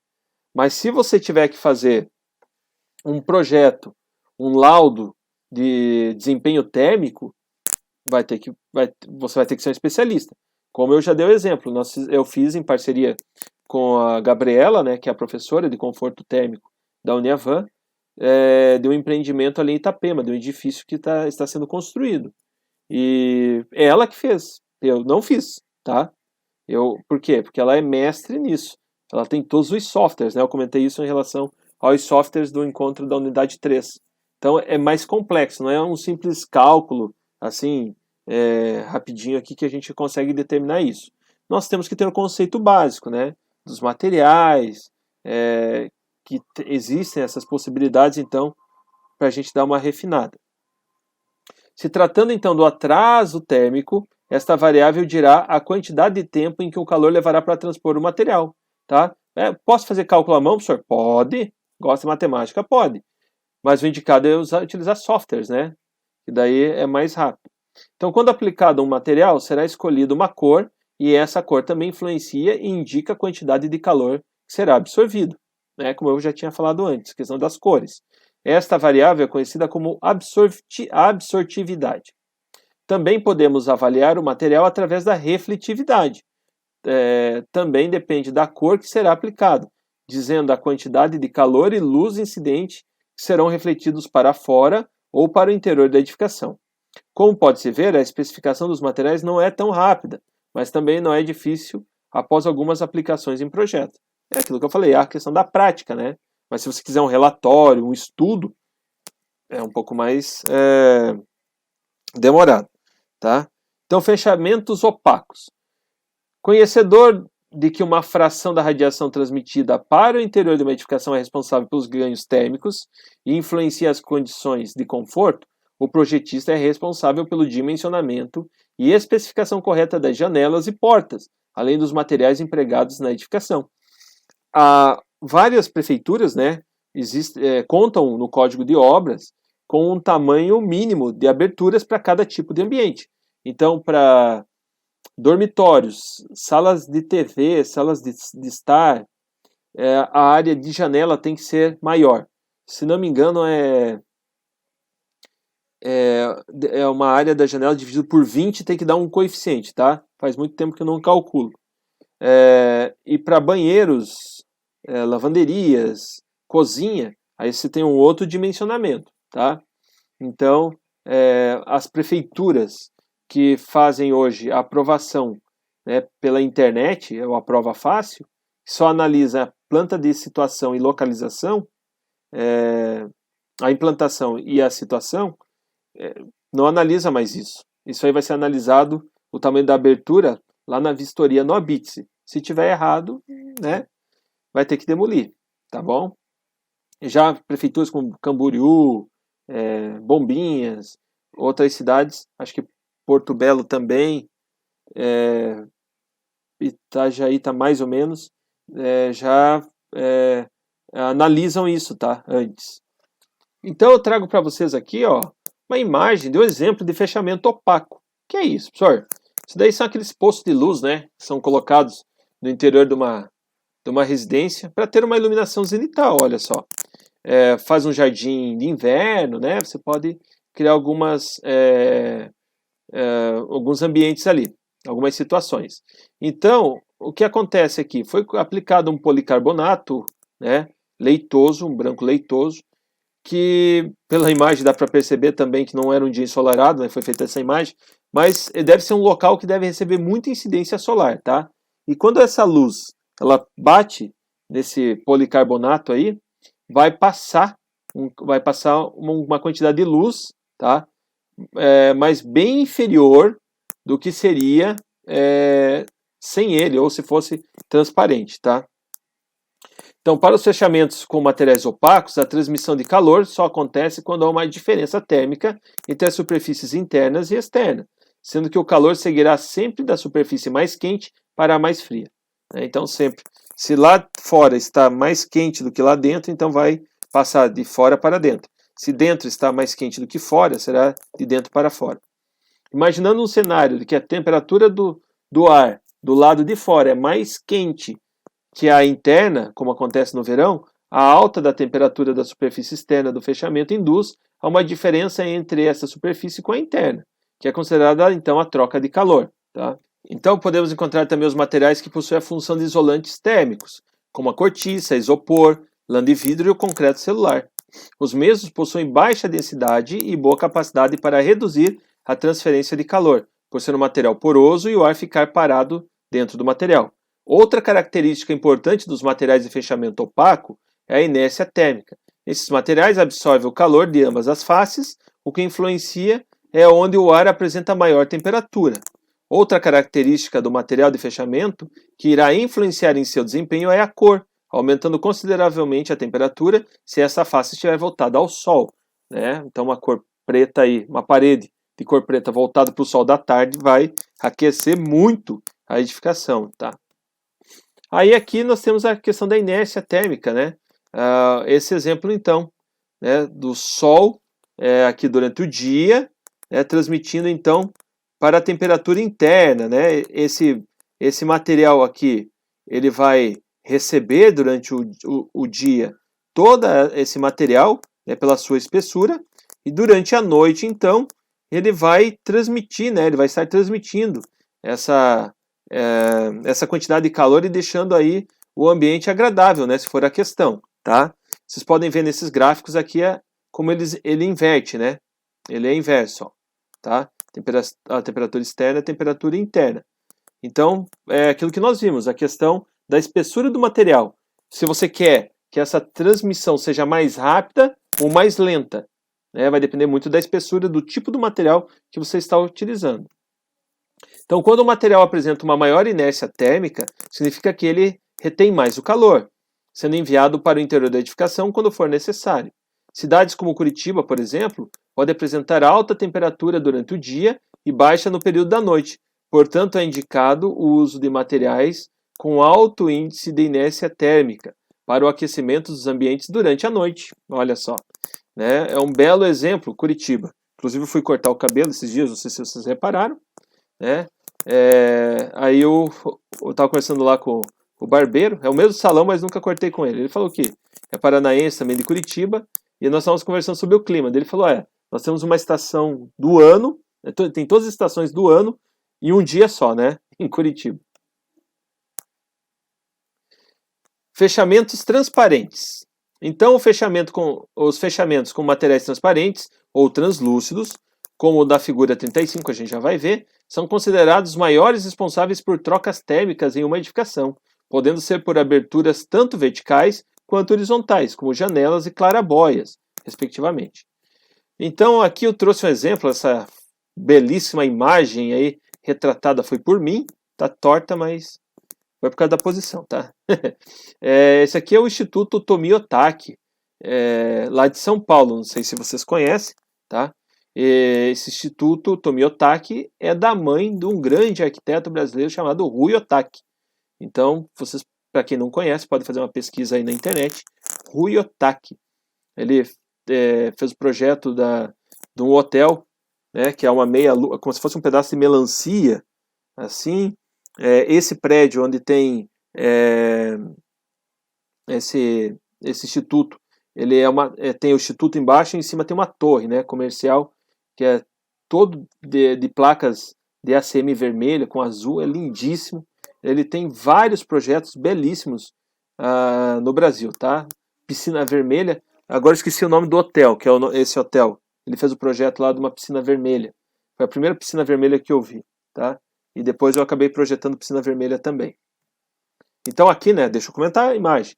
S1: Mas se você tiver que fazer um projeto, um laudo de desempenho térmico, você vai ter que ser um especialista. Como eu já dei o exemplo, eu fiz em parceria com a Gabriela, né, que é a professora de conforto térmico da Uniavan, de um empreendimento ali em Itapema, de um edifício que está sendo construído. E é ela que fez, eu não fiz, tá? Por quê? Porque ela é mestre nisso. Ela tem todos os softwares, né? Eu comentei isso em relação aos softwares do encontro da unidade 3. Então é mais complexo, não é um simples cálculo, assim, rapidinho aqui que a gente consegue determinar isso. Nós temos que ter um conceito básico, né? Dos materiais, que existem essas possibilidades, então, para a gente dar uma refinada. Se tratando então do atraso térmico, esta variável dirá a quantidade de tempo em que o calor levará para transpor o material. Tá? Posso fazer cálculo à mão, professor? Pode. Gosta de matemática? Pode. Mas o indicado é utilizar softwares, né? E daí é mais rápido. Então, quando aplicado a um material, será escolhida uma cor e essa cor também influencia e indica a quantidade de calor que será absorvido, né? Como eu já tinha falado antes, questão das cores. Esta variável é conhecida como absortividade. Também podemos avaliar o material através da refletividade. Também depende da cor que será aplicado, dizendo a quantidade de calor e luz incidente que serão refletidos para fora ou para o interior da edificação. Como pode-se ver, a especificação dos materiais não é tão rápida, mas também não é difícil após algumas aplicações em projeto. É aquilo que eu falei, a questão da prática, né? Mas se você quiser um relatório, um estudo, é um pouco mais demorado, tá? Então, fechamentos opacos. Conhecedor de que uma fração da radiação transmitida para o interior de uma edificação é responsável pelos ganhos térmicos e influencia as condições de conforto, o projetista é responsável pelo dimensionamento e especificação correta das janelas e portas, além dos materiais empregados na edificação. Várias prefeituras, né, contam no Código de Obras com um tamanho mínimo de aberturas para cada tipo de ambiente. Então, para dormitórios, salas de TV, salas de estar, a área de janela tem que ser maior. Se não me engano, é uma área da janela dividida por 20, tem que dar um coeficiente, tá? Faz muito tempo que eu não calculo. E para banheiros, lavanderias, cozinha, aí você tem um outro dimensionamento, tá? Então, as prefeituras que fazem hoje a aprovação, né, pela internet, é uma prova fácil, só analisa a planta de situação e localização, a implantação e a situação, não analisa mais isso. Isso aí vai ser analisado, o tamanho da abertura, lá na vistoria no ABITSE. Se tiver errado, né, vai ter que demolir, tá bom? Já prefeituras como Camboriú, Bombinhas, outras cidades, acho que Porto Belo também, Itajaí está mais ou menos, já analisam isso, tá? Antes. Então eu trago para vocês aqui, ó, uma imagem de um exemplo de fechamento opaco. Que é isso, professor? Isso daí são aqueles postos de luz, né? Que são colocados no interior de uma residência para ter uma iluminação zenital, olha só. Faz um jardim de inverno, né? Você pode criar alguns ambientes ali, algumas situações. Então, o que acontece aqui? Foi aplicado um policarbonato, né, leitoso, um branco leitoso, que pela imagem dá para perceber também que não era um dia ensolarado, né, foi feita essa imagem, mas deve ser um local que deve receber muita incidência solar, tá? E quando essa luz ela bate nesse policarbonato aí, vai passar uma quantidade de luz, tá? Mas bem inferior do que seria sem ele, ou se fosse transparente, tá? Então, para os fechamentos com materiais opacos, a transmissão de calor só acontece quando há uma diferença térmica entre as superfícies internas e externas, sendo que o calor seguirá sempre da superfície mais quente para a mais fria. Então, sempre, se lá fora está mais quente do que lá dentro, então vai passar de fora para dentro. Se dentro está mais quente do que fora, será de dentro para fora. Imaginando um cenário de que a temperatura do ar do lado de fora é mais quente que a interna, como acontece no verão, a alta da temperatura da superfície externa do fechamento induz a uma diferença entre essa superfície com a interna, que é considerada então a troca de calor. Tá? Então podemos encontrar também os materiais que possuem a função de isolantes térmicos, como a cortiça, isopor, lã de vidro e o concreto celular. Os mesmos possuem baixa densidade e boa capacidade para reduzir a transferência de calor, por ser um material poroso e o ar ficar parado dentro do material. Outra característica importante dos materiais de fechamento opaco é a inércia térmica. Esses materiais absorvem o calor de ambas as faces, o que influencia é onde o ar apresenta maior temperatura. Outra característica do material de fechamento que irá influenciar em seu desempenho é a cor, aumentando consideravelmente a temperatura se essa face estiver voltada ao sol. Né? Então uma cor preta aí, uma parede de cor preta voltada para o sol da tarde vai aquecer muito a edificação. Tá? Aí aqui nós temos a questão da inércia térmica, né? Esse exemplo então, né, do Sol aqui durante o dia, transmitindo então para a temperatura interna, né? Esse material aqui, ele vai receber durante o dia todo esse material, né, pela sua espessura, e durante a noite então ele vai transmitir, né? Ele vai estar transmitindo essa quantidade de calor e deixando aí o ambiente agradável, né, se for a questão, tá? Vocês podem ver nesses gráficos aqui como ele inverte, né? Ele é inverso, ó, tá? A temperatura externa e a temperatura interna. Então, é aquilo que nós vimos, a questão da espessura do material. Se você quer que essa transmissão seja mais rápida ou mais lenta, né, vai depender muito da espessura, do tipo do material que você está utilizando. Então, quando o material apresenta uma maior inércia térmica, significa que ele retém mais o calor, sendo enviado para o interior da edificação quando for necessário. Cidades como Curitiba, por exemplo, podem apresentar alta temperatura durante o dia e baixa no período da noite. Portanto, é indicado o uso de materiais com alto índice de inércia térmica para o aquecimento dos ambientes durante a noite. Olha só, né? É um belo exemplo, Curitiba. Inclusive, eu fui cortar o cabelo esses dias, não sei se vocês repararam, né? Aí eu estava conversando lá com o barbeiro, é o mesmo salão, mas nunca cortei com ele. Ele falou que é paranaense também de Curitiba, e nós estávamos conversando sobre o clima. Ele falou: nós temos uma estação do ano, tem todas as estações do ano, em um dia só, né? Em Curitiba. Fechamentos transparentes. Então, os fechamentos com materiais transparentes ou translúcidos, como o da figura 35, a gente já vai ver, são considerados os maiores responsáveis por trocas térmicas em uma edificação, podendo ser por aberturas tanto verticais quanto horizontais, como janelas e clarabóias, respectivamente. Então, aqui eu trouxe um exemplo, essa belíssima imagem aí, retratada foi por mim, tá torta, mas foi por causa da posição, tá? Esse aqui é o Instituto Tomio Otaki, lá de São Paulo, não sei se vocês conhecem, tá? Esse Instituto Tomio Otaki é da mãe de um grande arquiteto brasileiro chamado Rui Otaki. Então, vocês, para quem não conhece, pode fazer uma pesquisa aí na internet. Rui Otaki. Ele fez o projeto de um hotel, né, que é uma meia-lua, como se fosse um pedaço de melancia, assim. Esse prédio onde tem esse instituto, ele tem o instituto embaixo e em cima tem uma torre, né, comercial, que é todo de placas de ACM vermelha com azul, é lindíssimo. Ele tem vários projetos belíssimos no Brasil, tá? Piscina vermelha, agora esqueci o nome do hotel, que é esse hotel. Ele fez o projeto lá de uma piscina vermelha. Foi a primeira piscina vermelha que eu vi, tá? E depois eu acabei projetando piscina vermelha também. Então aqui, né, deixa eu comentar a imagem.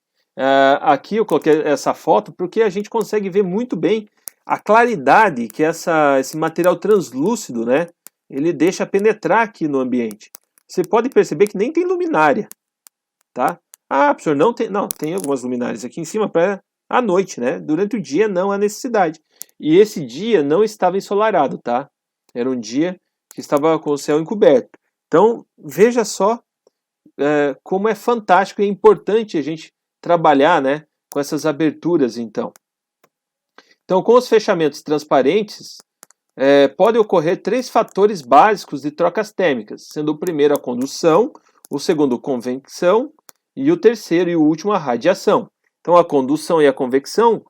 S1: Aqui eu coloquei essa foto porque a gente consegue ver muito bem a claridade que esse material translúcido, né, ele deixa penetrar aqui no ambiente. Você pode perceber que nem tem luminária, tá? Ah, professor, não, tem algumas luminárias aqui em cima para à noite, né? Durante o dia não há necessidade. E esse dia não estava ensolarado, tá? Era um dia que estava com o céu encoberto. Então, veja só como é fantástico e é importante a gente trabalhar, né, com essas aberturas, então. Então, com os fechamentos transparentes, podem ocorrer 3 fatores básicos de trocas térmicas, sendo o primeiro a condução, o segundo convecção e o terceiro e o último a radiação. Então, a condução e a convecção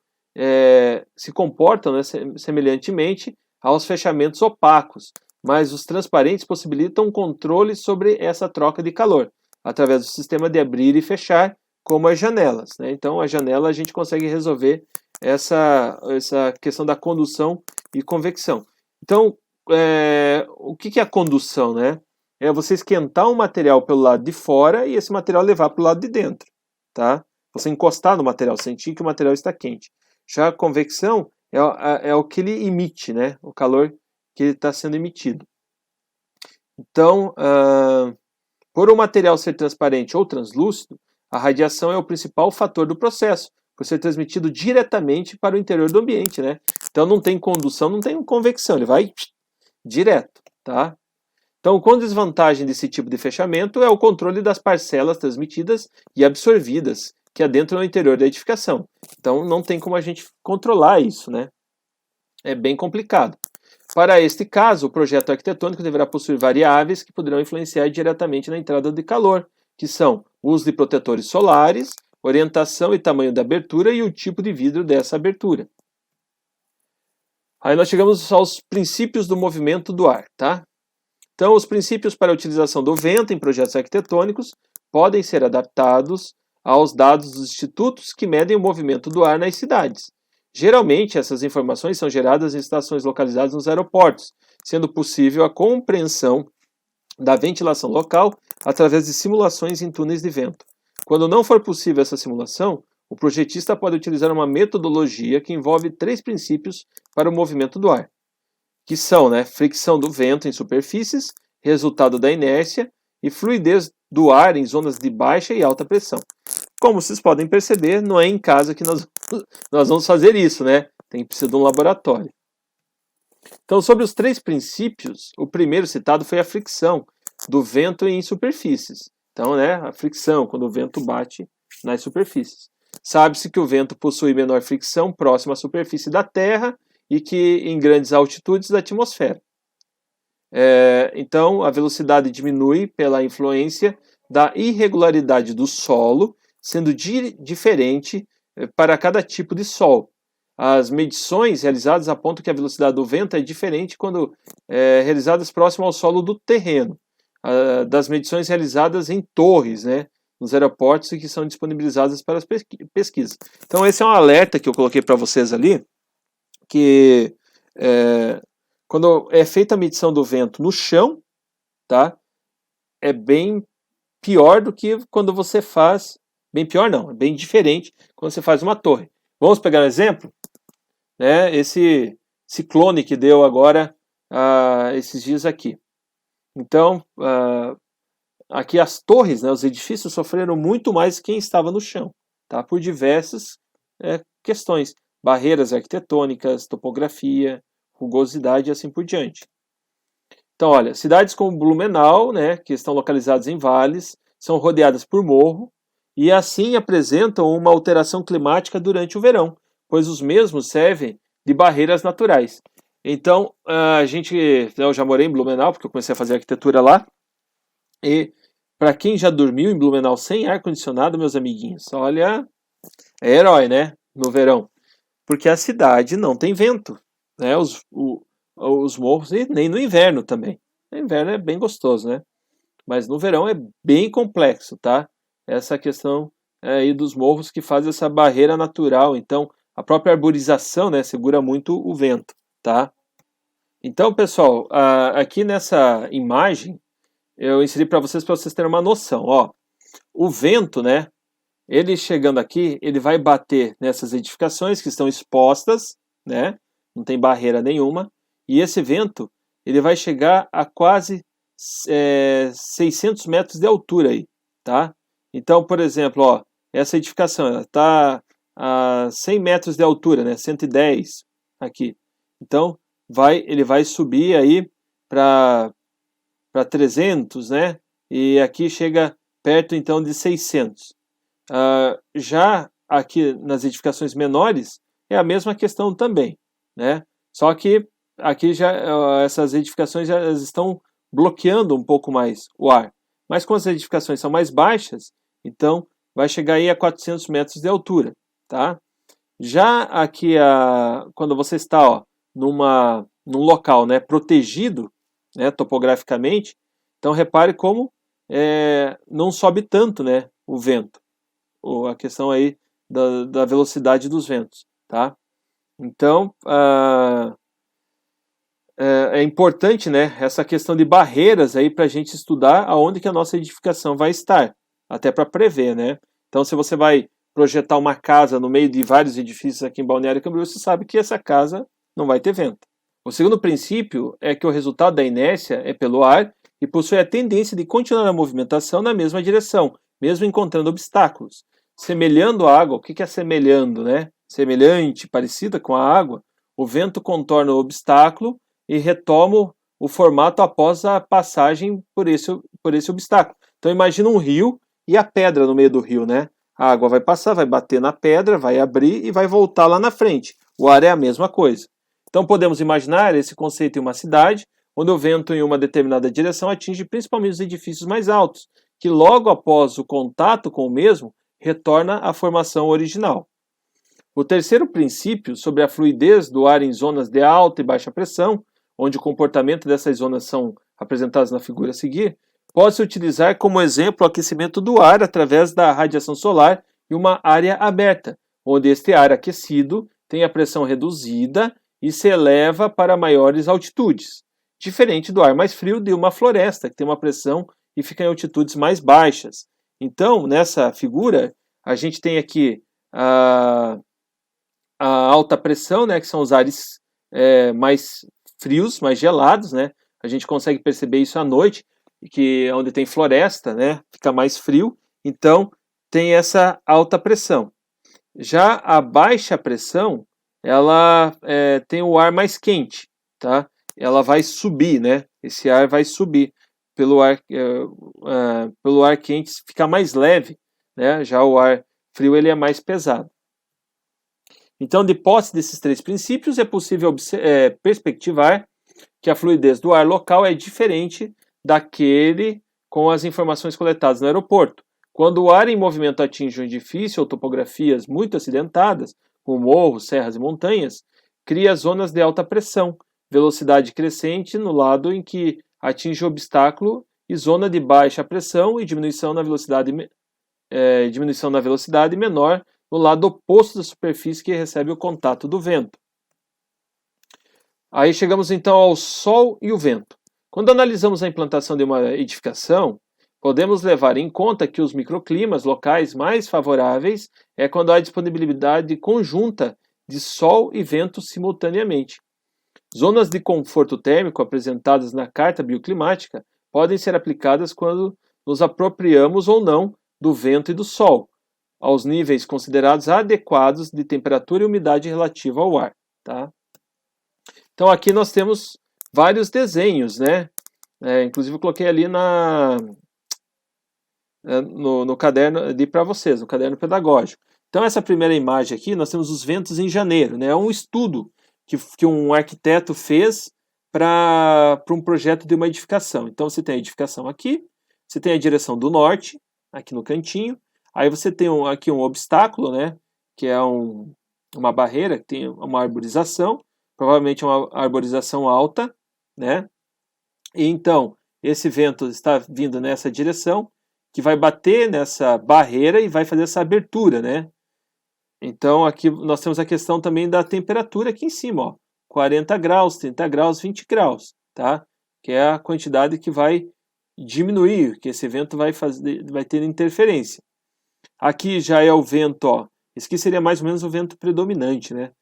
S1: se comportam, né, semelhantemente aos fechamentos opacos, mas os transparentes possibilitam controle sobre essa troca de calor, através do sistema de abrir e fechar, como as janelas, né? Então, a janela a gente consegue resolver essa questão da condução e convecção. Então, o que é a condução, né? É você esquentar um material pelo lado de fora e esse material levar para o lado de dentro, tá? Você encostar no material, sentir que o material está quente. Já a convecção é o que ele emite, né? O calor que está sendo emitido. Então, por um material ser transparente ou translúcido, a radiação é o principal fator do processo, por ser transmitido diretamente para o interior do ambiente, né? Então não tem condução, não tem convecção, ele vai direto, tá? Então, com desvantagem desse tipo de fechamento é o controle das parcelas transmitidas e absorvidas que adentram no interior da edificação. Então, não tem como a gente controlar isso, né? É bem complicado. Para este caso, o projeto arquitetônico deverá possuir variáveis que poderão influenciar diretamente na entrada de calor, que são o uso de protetores solares, orientação e tamanho da abertura e o tipo de vidro dessa abertura. Aí nós chegamos aos princípios do movimento do ar, tá? Então, os princípios para a utilização do vento em projetos arquitetônicos podem ser adaptados aos dados dos institutos que medem o movimento do ar nas cidades. Geralmente, essas informações são geradas em estações localizadas nos aeroportos, sendo possível a compreensão da ventilação local através de simulações em túneis de vento. Quando não for possível essa simulação, o projetista pode utilizar uma metodologia que envolve 3 princípios para o movimento do ar, que são, né, fricção do vento em superfícies, resultado da inércia, e fluidez do ar em zonas de baixa e alta pressão. Como vocês podem perceber, não é em casa que nós vamos fazer isso, né? Tem que ser de um laboratório. Então, sobre os 3 princípios, o primeiro citado foi a fricção do vento em superfícies. Então, né, a fricção, quando o vento bate nas superfícies. Sabe-se que o vento possui menor fricção próximo à superfície da Terra e que em grandes altitudes da atmosfera. Então, a velocidade diminui pela influência da irregularidade do solo, sendo diferente para cada tipo de solo. As medições realizadas apontam que a velocidade do vento é diferente quando realizadas próximo ao solo do terreno, das medições realizadas em torres, né, nos aeroportos e que são disponibilizadas para as pesquisas. Então, esse é um alerta que eu coloquei para vocês ali, que quando é feita a medição do vento no chão, tá, é bem pior do que quando você faz, bem pior não, é bem diferente quando você faz uma torre. Vamos pegar um exemplo? Né, esse ciclone que deu agora, esses dias aqui. Então, aqui as torres, né, os edifícios sofreram muito mais que quem estava no chão, tá, por diversas questões, barreiras arquitetônicas, topografia, rugosidade e assim por diante. Então, olha, cidades como Blumenau, né, que estão localizadas em vales, são rodeadas por morro e assim apresentam uma alteração climática durante o verão, pois os mesmos servem de barreiras naturais. Então, eu já morei em Blumenau, porque eu comecei a fazer arquitetura lá, e para quem já dormiu em Blumenau sem ar-condicionado, meus amiguinhos, olha, é herói, né, no verão, porque a cidade não tem vento, né, os morros, e nem no inverno também. No inverno é bem gostoso, né? Mas no verão é bem complexo, tá? Essa questão aí dos morros que faz essa barreira natural. Então, a própria arborização, né, segura muito o vento, tá? Então, pessoal, aqui nessa imagem, eu inseri para vocês terem uma noção, ó. O vento, né, ele chegando aqui, ele vai bater nessas edificações que estão expostas, né, não tem barreira nenhuma, e esse vento, ele vai chegar a quase 600 metros de altura aí, tá? Então, por exemplo, ó, essa edificação está a 100 metros de altura, né, 110 aqui. Então, ele vai subir aí para 300, né, e aqui chega perto então de 600. Já aqui nas edificações menores é a mesma questão também, né? Só que aqui já essas edificações elas estão bloqueando um pouco mais o ar. Mas como as edificações são mais baixas, então vai chegar aí a 400 metros de altura, tá? Já aqui quando você está, ó, num local, né, protegido, né, topograficamente, então repare como não sobe tanto, né, o vento. A questão aí da velocidade dos ventos, tá? Então, é importante, né, essa questão de barreiras aí para a gente estudar aonde que a nossa edificação vai estar, até para prever, né? Então, se você vai projetar uma casa no meio de vários edifícios aqui em Balneário Camboriú, você sabe que essa casa não vai ter vento. O segundo princípio é que o resultado da inércia é pelo ar e possui a tendência de continuar a movimentação na mesma direção, mesmo encontrando obstáculos. Semelhando a água, o que é semelhando, né? Semelhante, parecida com a água, o vento contorna o obstáculo e retoma o formato após a passagem por esse obstáculo. Então imagina um rio e a pedra no meio do rio, né? A água vai passar, vai bater na pedra, vai abrir e vai voltar lá na frente. O ar é a mesma coisa. Então podemos imaginar esse conceito em uma cidade, onde o vento em uma determinada direção atinge principalmente os edifícios mais altos, que logo após o contato com o mesmo, retorna à formação original. O terceiro princípio, sobre a fluidez do ar em zonas de alta e baixa pressão, onde o comportamento dessas zonas são apresentados na figura a seguir, pode-se utilizar como exemplo o aquecimento do ar através da radiação solar em uma área aberta, onde este ar aquecido tem a pressão reduzida e se eleva para maiores altitudes, diferente do ar mais frio de uma floresta, que tem uma pressão e fica em altitudes mais baixas. Então, nessa figura, a gente tem aqui a alta pressão, né, que são os ares mais frios, mais gelados, né? A gente consegue perceber isso à noite, que onde tem floresta, né, fica mais frio, então tem essa alta pressão. Já a baixa pressão, ela tem o ar mais quente, tá? Ela vai subir, né? Esse ar vai subir pelo ar quente, fica mais leve, né? Já o ar frio ele é mais pesado. Então, de posse desses três princípios, é possível perspectivar que a fluidez do ar local é diferente daquele com as informações coletadas no aeroporto. Quando o ar em movimento atinge um edifício ou topografias muito acidentadas, como morros, serras e montanhas, cria zonas de alta pressão, velocidade crescente no lado em que atinge o obstáculo e zona de baixa pressão e diminuição na velocidade menor no lado oposto da superfície que recebe o contato do vento. Aí chegamos então ao sol e o vento. Quando analisamos a implantação de uma edificação, podemos levar em conta que os microclimas locais mais favoráveis é quando há disponibilidade conjunta de sol e vento simultaneamente. Zonas de conforto térmico apresentadas na Carta Bioclimática podem ser aplicadas quando nos apropriamos ou não do vento e do sol, aos níveis considerados adequados de temperatura e umidade relativa ao ar. Tá? Então aqui nós temos vários desenhos, né? Inclusive eu coloquei ali no caderno ali para vocês, no caderno pedagógico. Então essa primeira imagem aqui, nós temos os ventos em janeiro, né? É um estudo que um arquiteto fez para um projeto de uma edificação. Então você tem a edificação aqui, você tem a direção do norte, aqui no cantinho, aí você tem aqui um obstáculo, né? Que é uma barreira, que tem uma arborização, provavelmente uma arborização alta, né? E então, esse vento está vindo nessa direção, que vai bater nessa barreira e vai fazer essa abertura, né? Então, aqui nós temos a questão também da temperatura aqui em cima, ó. 40 graus, 30 graus, 20 graus, tá? Que é a quantidade que vai diminuir, que esse vento vai ter interferência. Aqui já é o vento, ó, esse aqui seria mais ou menos o vento predominante, né?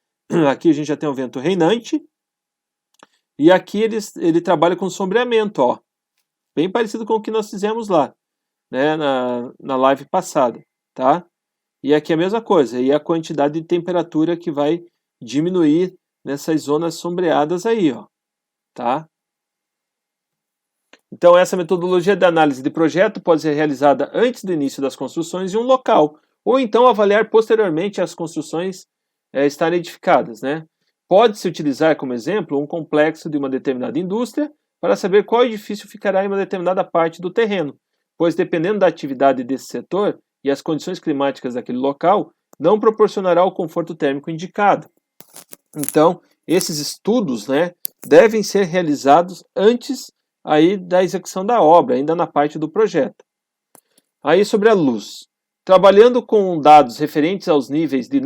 S1: Aqui a gente já tem o vento reinante, e aqui ele trabalha com sombreamento, ó, bem parecido com o que nós fizemos lá, né, na live passada, tá? E aqui é a mesma coisa, e a quantidade de temperatura que vai diminuir nessas zonas sombreadas aí, ó, tá? Então essa metodologia de análise de projeto pode ser realizada antes do início das construções em um local, ou então avaliar posteriormente as construções estarem edificadas, né? Pode-se utilizar como exemplo um complexo de uma determinada indústria para saber qual edifício ficará em uma determinada parte do terreno, pois dependendo da atividade desse setor e as condições climáticas daquele local, não proporcionará o conforto térmico indicado. Então, esses estudos, né, devem ser realizados antes aí da execução da obra, ainda na parte do projeto. Aí sobre a luz. Trabalhando com dados referentes aos níveis de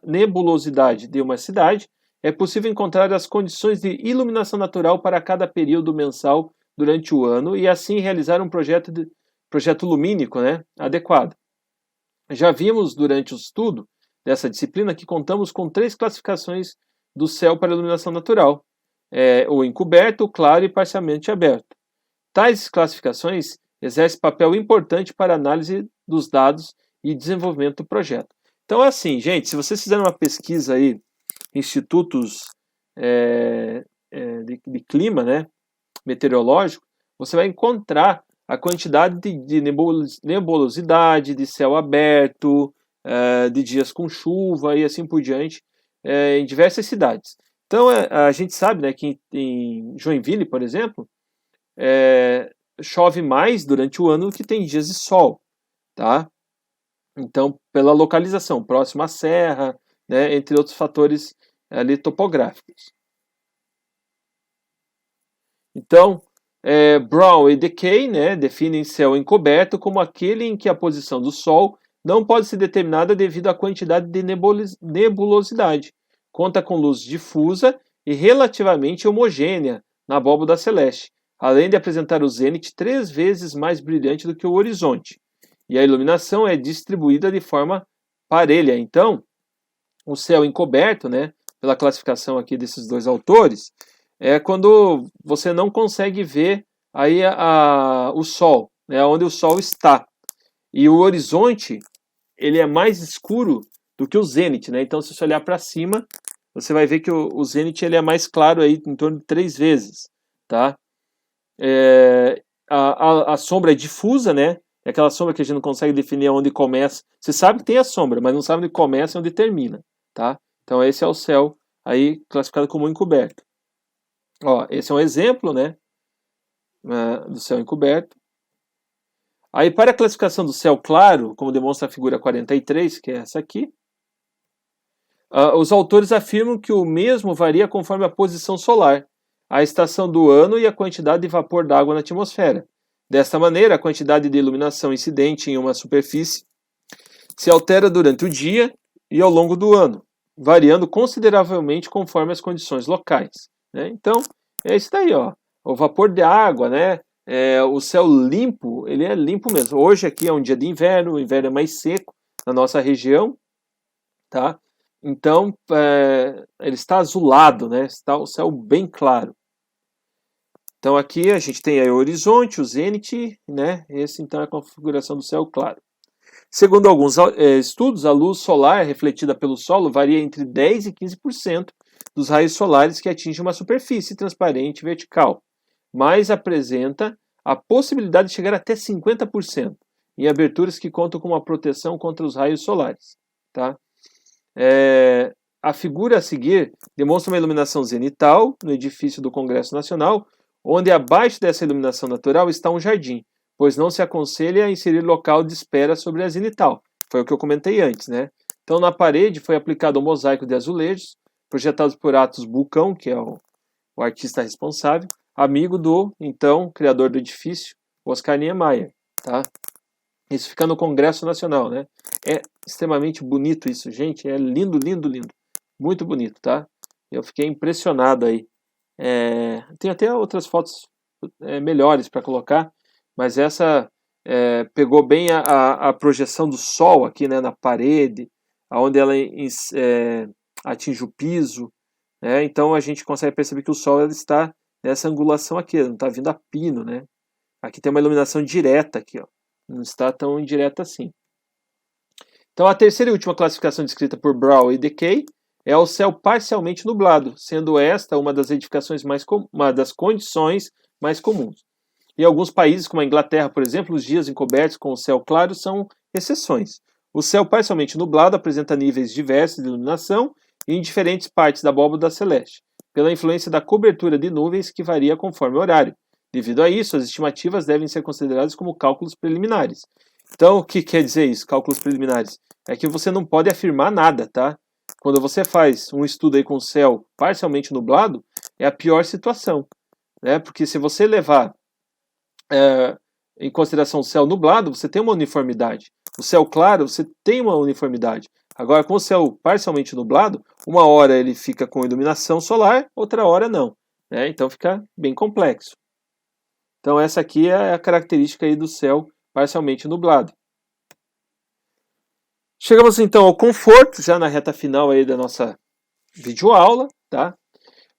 S1: nebulosidade de uma cidade, é possível encontrar as condições de iluminação natural para cada período mensal durante o ano e assim realizar um projeto lumínico, né, adequado. Já vimos durante o estudo dessa disciplina que contamos com 3 classificações do céu para iluminação natural: o encoberto, o claro e parcialmente aberto. Tais classificações exercem papel importante para a análise dos dados e desenvolvimento do projeto. Então é assim, gente, se vocês fizerem uma pesquisa aí, institutos de clima, né, meteorológico, você vai encontrar a quantidade de nebulosidade, de céu aberto, de dias com chuva e assim por diante, em diversas cidades. Então a gente sabe, né, que em Joinville, por exemplo, chove mais durante o ano do que tem dias de sol, tá? Então, pela localização, próximo à serra, né, entre outros fatores ali topográficos. Então, Brown e Decay, né, definem céu encoberto como aquele em que a posição do Sol não pode ser determinada devido à quantidade de nebulosidade. Conta com luz difusa e relativamente homogênea na abóbada celeste, além de apresentar o zênite 3 vezes mais brilhante do que o horizonte. E a iluminação é distribuída de forma parelha. Então, o céu encoberto, né, pela classificação aqui desses dois autores, é quando você não consegue ver aí o Sol, né, onde o Sol está. E o horizonte, ele é mais escuro do que o zênite, né? Então, se você olhar para cima, você vai ver que o zênite ele é mais claro aí, em torno de 3 vezes, tá? A sombra é difusa, né? É aquela sombra que a gente não consegue definir onde começa. Você sabe que tem a sombra, mas não sabe onde começa e onde termina, tá? Então, esse é o céu aí classificado como encoberto. Ó, esse é um exemplo, né, do céu encoberto. Aí, para a classificação do céu claro, como demonstra a figura 43, que é essa aqui, os autores afirmam que o mesmo varia conforme a posição solar, a estação do ano e a quantidade de vapor d'água na atmosfera. Desta maneira, a quantidade de iluminação incidente em uma superfície se altera durante o dia e ao longo do ano, variando consideravelmente conforme as condições locais, né? Então, é isso daí, ó. O vapor de água, né? O céu limpo, ele é limpo mesmo. Hoje aqui é um dia de inverno, o inverno é mais seco na nossa região, tá? Então, ele está azulado, né? Está o céu bem claro. Então aqui a gente tem aí o horizonte, o zênite, né? Esse então é a configuração do céu claro. Segundo alguns estudos, a luz solar refletida pelo solo varia entre 10 e 15% dos raios solares que atingem uma superfície transparente vertical, mas apresenta a possibilidade de chegar até 50% em aberturas que contam com uma proteção contra os raios solares. Tá? A figura a seguir demonstra uma iluminação zenital no edifício do Congresso Nacional, onde abaixo dessa iluminação natural está um jardim, pois não se aconselha inserir local de espera sobre a zenital. Foi o que eu comentei antes, né? Então, na parede foi aplicado um mosaico de azulejos, projetados por Atos Bulcão, que é o artista responsável, amigo do, então, criador do edifício, Oscar Niemeyer, tá? Isso fica no Congresso Nacional, né? É extremamente bonito isso, gente. É lindo, lindo, lindo. Muito bonito, tá? Eu fiquei impressionado aí. Tem até outras fotos melhores para colocar, mas essa pegou bem a projeção do Sol aqui, né, na parede, onde ela atinge o piso, né, então a gente consegue perceber que o Sol ele está nessa angulação aqui, não está vindo a pino, né. Aqui tem uma iluminação direta aqui, ó, não está tão indireta assim. Então a terceira e última classificação descrita por Brown e Decay é o céu parcialmente nublado, sendo esta uma das uma das condições mais comuns. Em alguns países, como a Inglaterra, por exemplo, os dias encobertos com o céu claro são exceções. O céu parcialmente nublado apresenta níveis diversos de iluminação em diferentes partes da abóbada celeste, pela influência da cobertura de nuvens que varia conforme o horário. Devido a isso, as estimativas devem ser consideradas como cálculos preliminares. Então, o que quer dizer isso, cálculos preliminares? É que você não pode afirmar nada, tá? Quando você faz um estudo aí com o céu parcialmente nublado, é a pior situação, né? Porque se você levar em consideração o céu nublado, você tem uma uniformidade. O céu claro, você tem uma uniformidade. Agora, com o céu parcialmente nublado, uma hora ele fica com iluminação solar, outra hora não, né? Então fica bem complexo. Então essa aqui é a característica aí do céu parcialmente nublado. Chegamos então ao conforto, já na reta final aí da nossa videoaula, tá?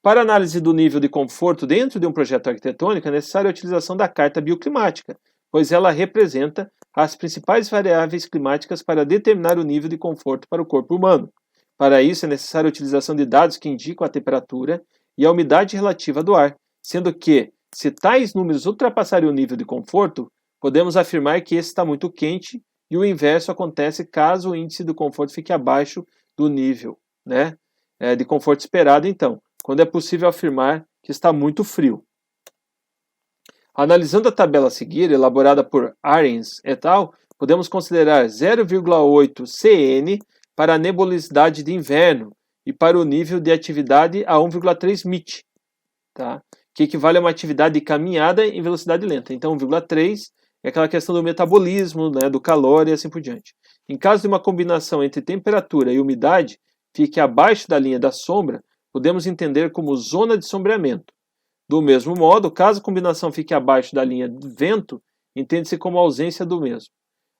S1: Para análise do nível de conforto dentro de um projeto arquitetônico, é necessária a utilização da carta bioclimática, pois ela representa as principais variáveis climáticas para determinar o nível de conforto para o corpo humano. Para isso, é necessária a utilização de dados que indicam a temperatura e a umidade relativa do ar, sendo que, se tais números ultrapassarem o nível de conforto, podemos afirmar que esse está muito quente, e o inverso acontece caso o índice do conforto fique abaixo do nível, né, de conforto esperado, então, quando é possível afirmar que está muito frio. Analisando a tabela a seguir, elaborada por Arens et al., podemos considerar 0,8 CN para a nebulosidade de inverno e para o nível de atividade a 1,3 MIT, tá? Que equivale a uma atividade de caminhada em velocidade lenta. Então, 1,3 é aquela questão do metabolismo, né, do calor e assim por diante. Em caso de uma combinação entre temperatura e umidade fique abaixo da linha da sombra, podemos entender como zona de sombreamento. Do mesmo modo, caso a combinação fique abaixo da linha do vento, entende-se como ausência do mesmo.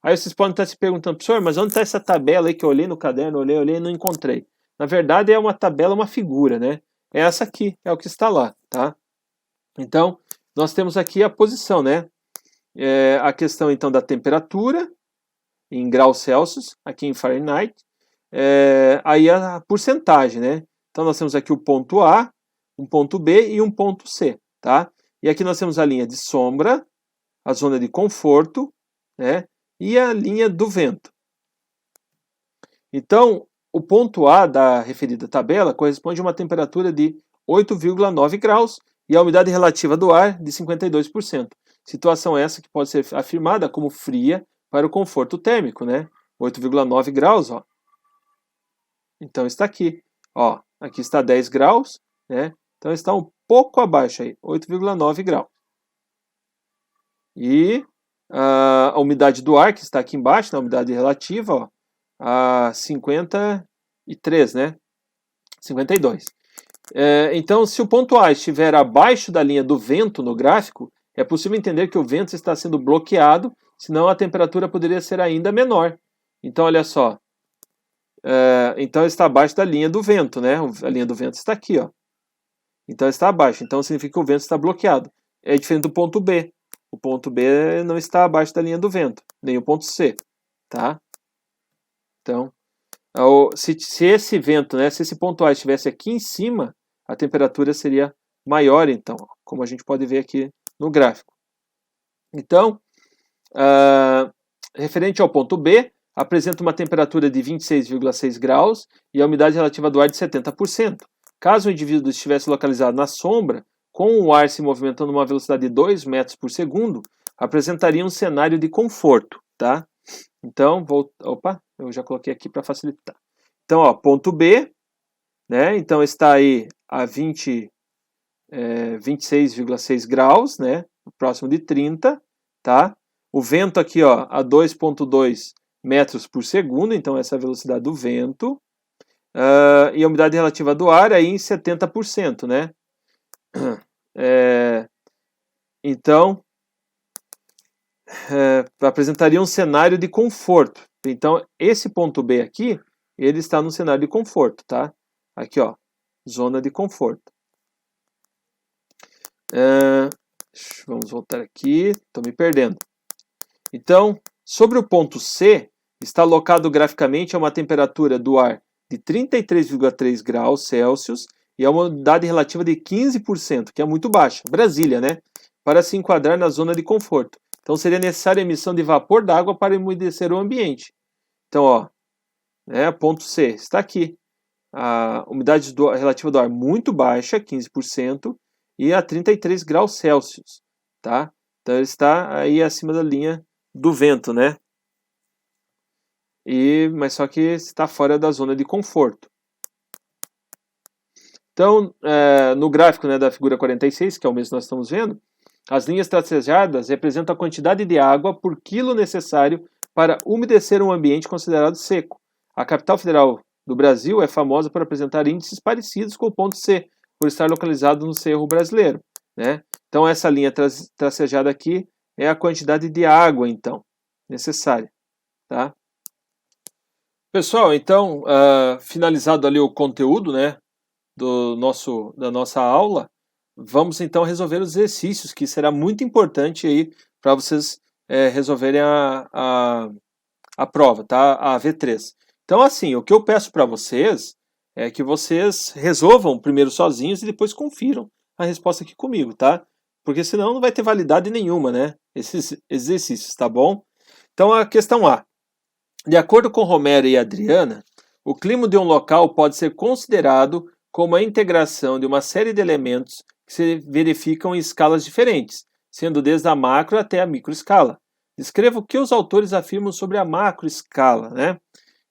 S1: Aí vocês podem estar se perguntando, professor, mas onde está essa tabela aí que eu olhei no caderno, olhei e não encontrei? Na verdade, é uma tabela, uma figura, né? É essa aqui, é o que está lá, tá? Então, nós temos aqui a posição, né? A questão, então, da temperatura em graus Celsius, aqui em Fahrenheit, aí a porcentagem, né? Então, nós temos aqui o ponto A, um ponto B e um ponto C, tá? E aqui nós temos a linha de sombra, a zona de conforto, né? E a linha do vento. Então, o ponto A da referida tabela corresponde a uma temperatura de 8,9 graus e a umidade relativa do ar de 52%. Situação essa que pode ser afirmada como fria para o conforto térmico, né? 8,9 graus, ó. Então está aqui, ó. Aqui está 10 graus, né? Então está um pouco abaixo aí, 8,9 graus. E a umidade do ar, que está aqui embaixo, na umidade relativa, ó, a 53, né? 52. Então, se o ponto A estiver abaixo da linha do vento no gráfico, é possível entender que o vento está sendo bloqueado, senão a temperatura poderia ser ainda menor. Então, olha só. Então, está abaixo da linha do vento, né? A linha do vento está aqui, ó. Então, está abaixo. Então, significa que o vento está bloqueado. É diferente do ponto B. O ponto B não está abaixo da linha do vento, nem o ponto C, tá? Então, se esse vento, né, se esse ponto A estivesse aqui em cima, a temperatura seria maior, então, como a gente pode ver aqui no gráfico. Então, referente ao ponto B, apresenta uma temperatura de 26,6 graus e a umidade relativa do ar de 70%. Caso o indivíduo estivesse localizado na sombra, com o ar se movimentando a uma velocidade de 2 metros por segundo, apresentaria um cenário de conforto, tá? Então, eu já coloquei aqui para facilitar. Então, ó, ponto B, né? Então está aí a 26,6 graus, né? Próximo de 30, tá? O vento aqui, ó, a 2,2 metros por segundo, então essa é a velocidade do vento. E a umidade relativa do ar aí em 70%, né? Então, apresentaria um cenário de conforto. Então, esse ponto B aqui, ele está no cenário de conforto, tá? Aqui, ó, zona de conforto. Vamos voltar aqui, estou me perdendo. Então, sobre o ponto C, está alocado graficamente a uma temperatura do ar de 33,3 graus Celsius e a uma umidade relativa de 15%, que é muito baixa, Brasília, né? Para se enquadrar na zona de conforto. Então, seria necessária a emissão de vapor d'água para umedecer o ambiente. Então, ó, ponto C, está aqui. A umidade relativa do ar muito baixa, 15%, e a 33 graus Celsius, tá? Então, ele está aí acima da linha do vento, né? Mas só que está fora da zona de conforto. Então, no gráfico, né, da figura 46, que é o mesmo que nós estamos vendo, as linhas tracejadas representam a quantidade de água por quilo necessário para umedecer um ambiente considerado seco. A capital federal do Brasil é famosa por apresentar índices parecidos com o ponto C, por estar localizado no Cerro Brasileiro, né? Então, essa linha tracejada aqui é a quantidade de água, então, necessária, tá? Pessoal, então, finalizado ali o conteúdo, né, da nossa aula, vamos então resolver os exercícios, que será muito importante aí para vocês resolverem a prova, tá? A V3. Então, assim, o que eu peço para vocês é que vocês resolvam primeiro sozinhos e depois confiram a resposta aqui comigo, tá? Porque senão não vai ter validade nenhuma, né? Esses exercícios, tá bom? Então, a questão A. De acordo com Romero e Adriana, o clima de um local pode ser considerado como a integração de uma série de elementos que se verificam em escalas diferentes, sendo desde a macro até a microescala. Descreva o que os autores afirmam sobre a macroescala, né?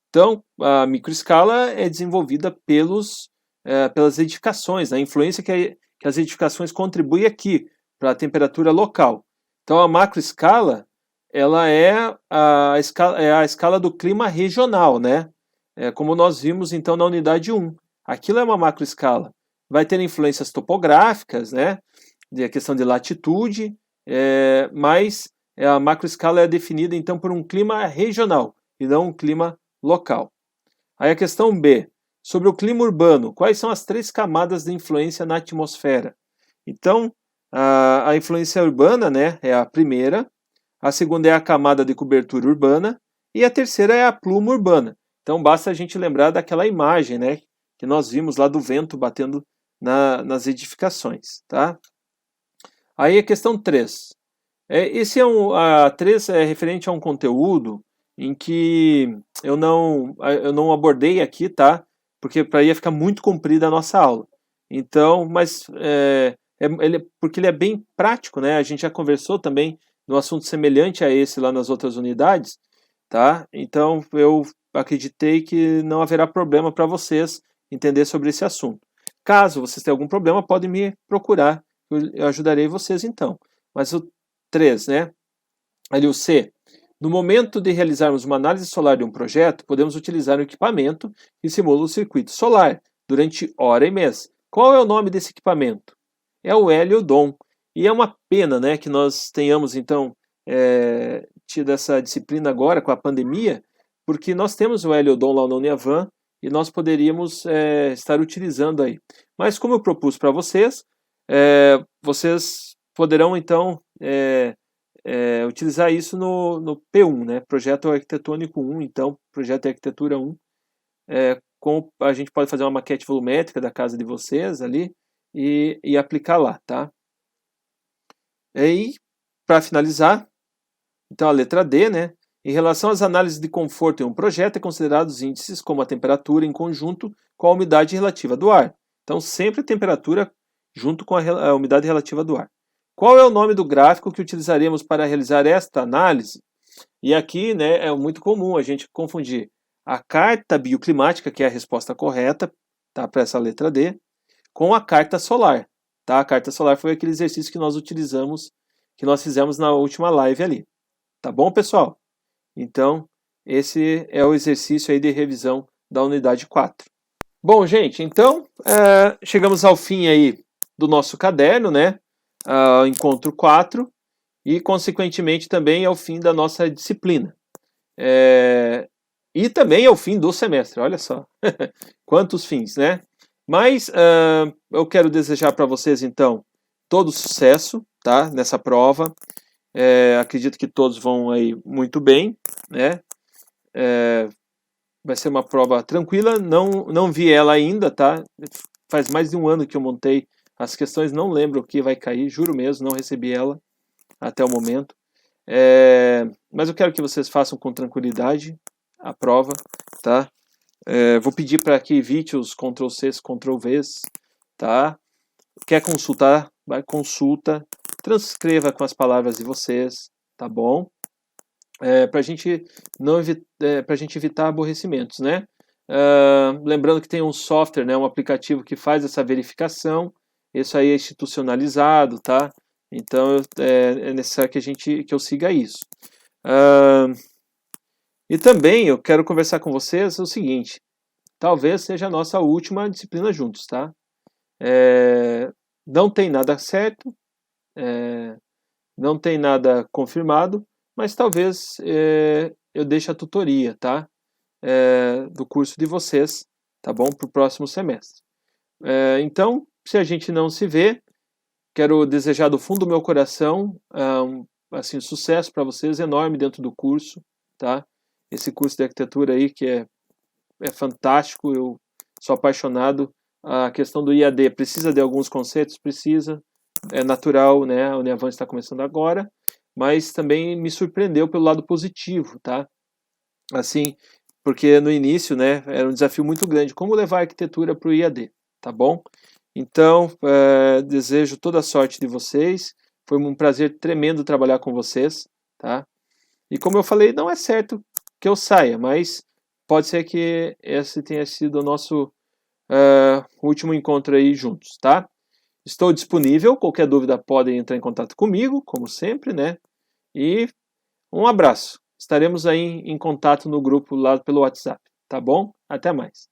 S1: Então, a microescala é desenvolvida pelas edificações, a influência que as edificações contribuem aqui para a temperatura local. Então, a macroescala ela é a escala do clima regional, né? Como nós vimos então na unidade 1. Aquilo é uma macroescala. Vai ter influências topográficas, né? A questão de latitude, mas a macroescala é definida então por um clima regional e não um clima local. Aí a questão B, sobre o clima urbano, quais são as 3 camadas de influência na atmosfera? Então, a influência urbana, né, é a primeira, a segunda é a camada de cobertura urbana e a terceira é a pluma urbana. Então basta a gente lembrar daquela imagem, né, que nós vimos lá do vento batendo nas edificações, tá? Aí a questão 3. A 3 é referente a um conteúdo em que eu não abordei aqui, tá? Porque para ia ficar muito comprida a nossa aula. Então, mas porque ele é bem prático, né? A gente já conversou também no assunto semelhante a esse lá nas outras unidades, tá? Então, eu acreditei que não haverá problema para vocês entender sobre esse assunto. Caso vocês tenham algum problema, podem me procurar, eu ajudarei vocês então. Mas o 3, né? Ali o C. No momento de realizarmos uma análise solar de um projeto, podemos utilizar um equipamento que simula o circuito solar durante hora e mês. Qual é o nome desse equipamento? É o heliodom. E é uma pena, né, que nós tenhamos, então, tido essa disciplina agora com a pandemia, porque nós temos o heliodom lá na Uniavan e nós poderíamos estar utilizando aí. Mas como eu propus para vocês, vocês poderão, então, utilizar isso no P1, né? Projeto Arquitetônico 1, então, Projeto de Arquitetura 1. A gente pode fazer uma maquete volumétrica da casa de vocês ali e aplicar lá, tá? E, para finalizar, então a letra D, né? Em relação às análises de conforto em um projeto, é considerado os índices como a temperatura em conjunto com a umidade relativa do ar. Então, sempre a temperatura junto com a umidade relativa do ar. Qual é o nome do gráfico que utilizaremos para realizar esta análise? E aqui, né, é muito comum a gente confundir a carta bioclimática, que é a resposta correta, tá, para essa letra D, com a carta solar. Tá? A carta solar foi aquele exercício que nós utilizamos, que nós fizemos na última live ali. Tá bom, pessoal? Então, esse é o exercício aí de revisão da unidade 4. Bom, gente, então, chegamos ao fim aí do nosso caderno, né? Encontro 4. e, consequentemente, também é o fim da nossa disciplina. E também é o fim do semestre, olha só. Quantos fins, né? Mas eu quero desejar para vocês, então, todo sucesso, tá? Nessa prova. Acredito que todos vão aí muito bem, né? Vai ser uma prova tranquila, não vi ela ainda, tá? Faz mais de um ano que eu montei as questões, não lembro o que vai cair, juro mesmo, não recebi ela até o momento. Mas eu quero que vocês façam com tranquilidade a prova, tá? Vou pedir para que evite os Ctrl+Cs, Ctrl+Vs, tá? Quer consultar? Vai, consulta, transcreva com as palavras de vocês, tá bom? Para a gente pra gente evitar aborrecimentos, né? Lembrando que tem um software, né, um aplicativo que faz essa verificação, isso aí é institucionalizado, tá? Então é necessário que eu siga isso. E também eu quero conversar com vocês o seguinte, talvez seja a nossa última disciplina juntos, tá? Não tem nada certo, não tem nada confirmado, mas talvez eu deixe a tutoria, tá? Do curso de vocês, tá bom? Para o próximo semestre. Então, se a gente não se vê, quero desejar do fundo do meu coração assim, sucesso para vocês, enorme dentro do curso, tá? Esse curso de arquitetura aí que é fantástico, eu sou apaixonado. A questão do IAD precisa de alguns conceitos? Precisa, é natural, né? A Uniavan está começando agora, mas também me surpreendeu pelo lado positivo, tá? Assim, porque no início, né, era um desafio muito grande, como levar a arquitetura para o IAD, tá bom? Então, desejo toda a sorte de vocês, foi um prazer tremendo trabalhar com vocês, tá? E como eu falei, não é certo que eu saia, mas pode ser que esse tenha sido o nosso último encontro aí juntos, tá? Estou disponível, qualquer dúvida podem entrar em contato comigo, como sempre, né? E um abraço. Estaremos aí em contato no grupo lá pelo WhatsApp, tá bom? Até mais.